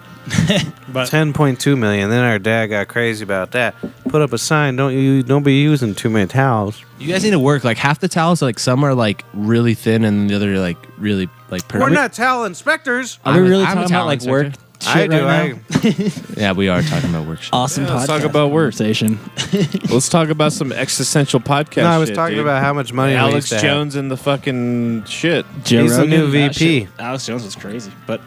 But 10.2 million. Then our dad got crazy about that. Put up a sign. Don't be using too many towels. you guys need to work. Like half the towels, like some are like really thin, and the other are like really like perfect. We're not towel inspectors. Are we I'm a- really I'm a talking about like talent work? inspector. I shit do. right now? Yeah, we are talking about work shit. Awesome Yeah, let's podcast talk about work. conversation. Let's talk about some existential podcast. No, I was shit, talking dude. about how much money we Alex used to have. Jones and the fucking shit. Joe He's the Rogan, new that VP. shit- Alex Jones was crazy. But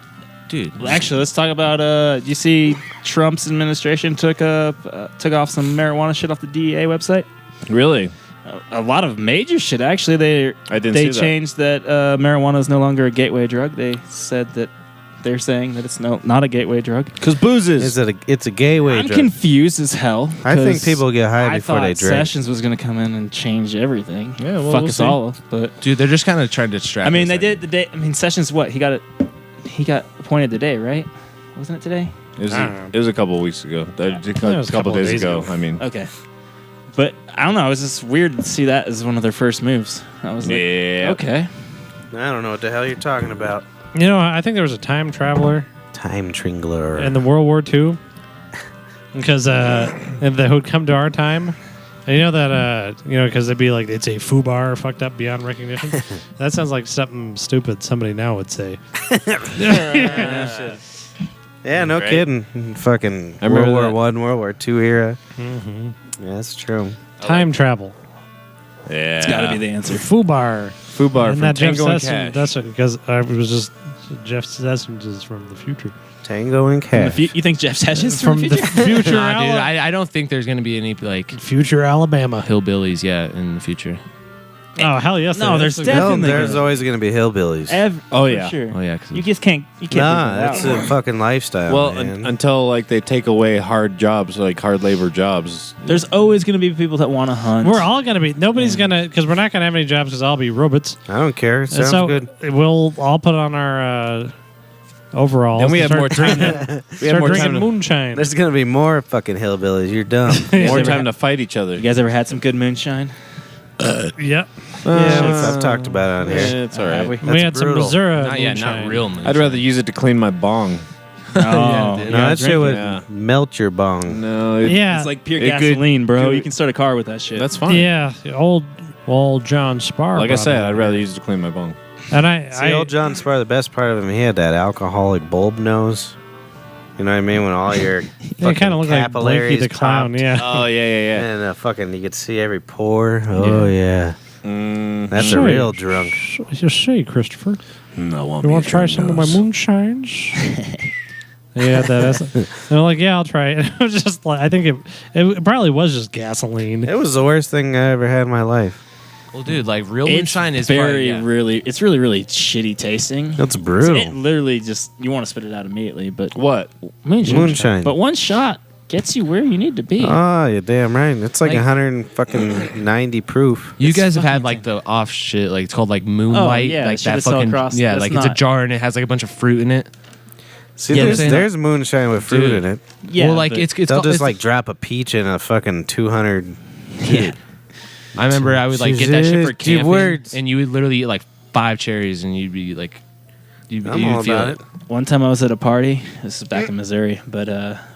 Dude, actually, let's talk about. You see, Trump's administration took off some marijuana shit off the DEA website. Really? A lot of major shit. Actually, they I didn't see that. changed that marijuana is no longer a gateway drug. They said that they're saying that it's not a gateway drug. Because booze is. It's a gateway I'm drug. confused as hell. I think 'cause people get high I before thought they drink. Sessions was going to come in and change everything. Yeah, well, fuck we'll us see. all. But dude, they're just kind of trying to distract. I mean, us, they did the day. I mean, Sessions. What he got it? He got appointed today, right? Wasn't it today? It was a couple of weeks ago. A was couple days ago. I mean, Okay. But I don't know. It was just weird to see that as one of their first moves. I was like, yeah. okay. I don't know what the hell you're talking about. you know, I think there was a time traveler Time Tringler. in the World War II because that would come to our time. And you know that because they'd be like, it's a foobar fucked up beyond recognition. That sounds like something stupid somebody now would say. Yeah, no Right. kidding. Fucking I remember World that. War I, World War II era. Yeah, that's true. Time travel. Yeah. It's got to be the answer. Foobar. Fubar And from that Jeff Tango and Sessions, Cash. that's because I was just Jeff Sessions is from the future. Tango and From the Cash. you think Jeff Sessions From the future, Nah, dude, I don't think there's gonna be any like future Alabama. hillbillies yet in the future. Oh hell yes! No, there there's is. Hell, definitely there's always going to be hillbillies. Oh, for yeah. sure. Oh yeah, 'cause You just can't. You can't. Nah, figure it that's out. a fucking lifestyle. Well, man. until like they take away hard jobs, like hard labor jobs. There's always going to be people that want to hunt. We're all gonna be. Nobody's gonna because we're not gonna have any jobs because I'll be robots. I don't care. It And sounds so good. we'll all put on our overalls. Then we and have more start time. drinking- We have start more drinking time. To, moonshine. There's going to be more fucking hillbillies. You're dumb. more time to fight each other. You guys ever had some good moonshine? Yep. I've talked about it on Yeah, here. it's all Have right. we? We had some brutal. Missouri not yet, moonshine. not real. Moonshine. I'd rather use it to clean my bong. Oh, dude. No, that shit would Yeah. melt your bong. No, Yeah. It's like pure It could- gasoline, bro. could- You can start a car with that shit. that's fine. Yeah, old John Spar. Like I brought said, it. I'd rather use it to clean my bong. And I See, old John Spar, the best part of him, he had that alcoholic bulb nose. You know what I mean? When all your it fucking kind of looked like Blinky capillaries the Clown. popped. Yeah. Oh yeah, And fucking, you could see every pore. Oh, yeah. That's a Sure. real drunk. Just say, Christopher, No, you want to try some of my moonshines? Yeah, that is. And I'm like, yeah, I'll try it. It was just like, I think it probably was just gasoline. It was the worst thing I ever had in my life. Well, dude, like real It's moonshine is very, probably, really, it's really, really shitty tasting. That's brutal. It literally just, you want to spit it out immediately, but What? Moonshine. But one shot gets you where you need to be. Oh, you're damn right. It's like Like- 190 proof. You guys have fucking had like the off shit, like it's called like moonlight, yeah, like shit that that's all fucking across- yeah, that's like it's a not- jar and it has like a bunch of fruit in it. See, Yeah, there's, but- there's moonshine with fruit Dude. in it. Yeah, well, like but it's They'll called, just it's, like drop a peach in a fucking 200. yeah. I remember I would like get that shit for Dude, camping, words. and you would literally eat like 5 cherries, and you'd be like, you'd I'm all feel about it. it. One time I was at a party. This is back in Missouri, but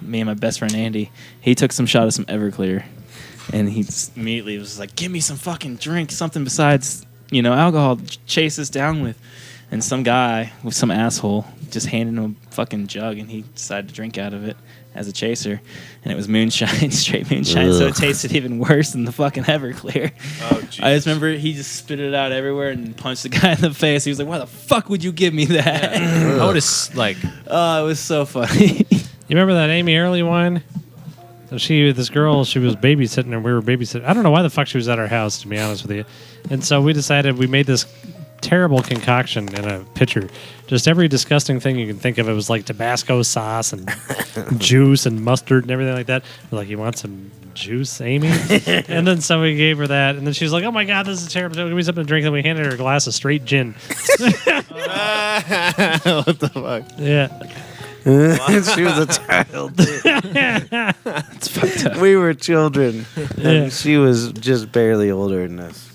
me and my best friend Andy, he took some shot of some Everclear, and he just immediately was like, "Give me some fucking drink, something besides alcohol to chase us down with." And some guy with some asshole just handed him a fucking jug, and he decided to drink out of it as a chaser, and it was moonshine, straight moonshine. So it tasted even worse than the fucking Everclear. Oh, jeez. I just remember he just spit it out everywhere and punched the guy in the face. He was like, "Why the fuck would you give me that?" I would have like, Oh, it was so funny. You remember that Amy Early one? So this girl, she was babysitting, and we were babysitting. I don't know why the fuck she was at our house, to be honest with you. And so we decided we made this terrible concoction in a pitcher. Just every disgusting thing you can think of. It was like Tabasco sauce and juice and mustard and everything like that. We're like, "You want some juice, Amy?" And then somebody gave her that, and then she was like, "Oh my god, this is terrible. Give me something to drink." And we handed her a glass of straight gin. What the fuck? Yeah. She was a child. It's fucked up. We were children. Yeah. And she was just barely older than us.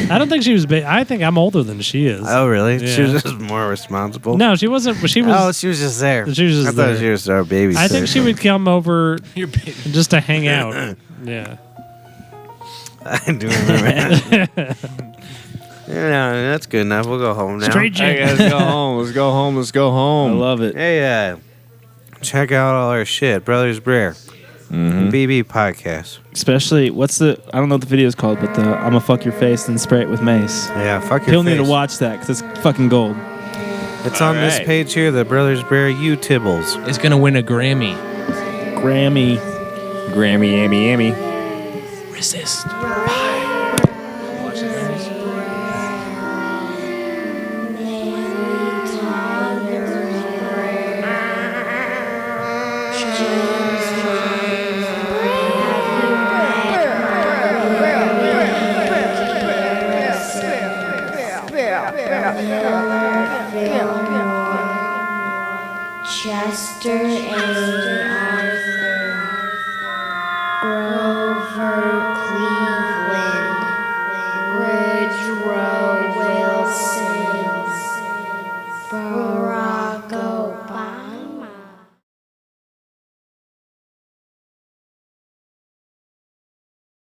I don't think she was. I think I'm older than she is. Oh, really? She Yeah. was just more responsible. No, she wasn't. She was. Oh, she was just there. She was just I thought there. she was our baby. I think she would come over your baby. just to hang out. Yeah. I do remember. Yeah, that's good enough. We'll go home now. Straight Hey, gin. guys, go home. Let's go home. Let's go I home. love it. Hey, check out all our shit. Brothers Brer. BB Podcast. Especially, I don't know what the video is called, but I'm gonna fuck your face and spray it with mace. Yeah, fuck your He'll face. need to watch that because it's fucking gold. It's on this Alright. page here, the Brothers Brer U Tibbles. It's gonna win a Grammy. Grammy. Amy. Resist.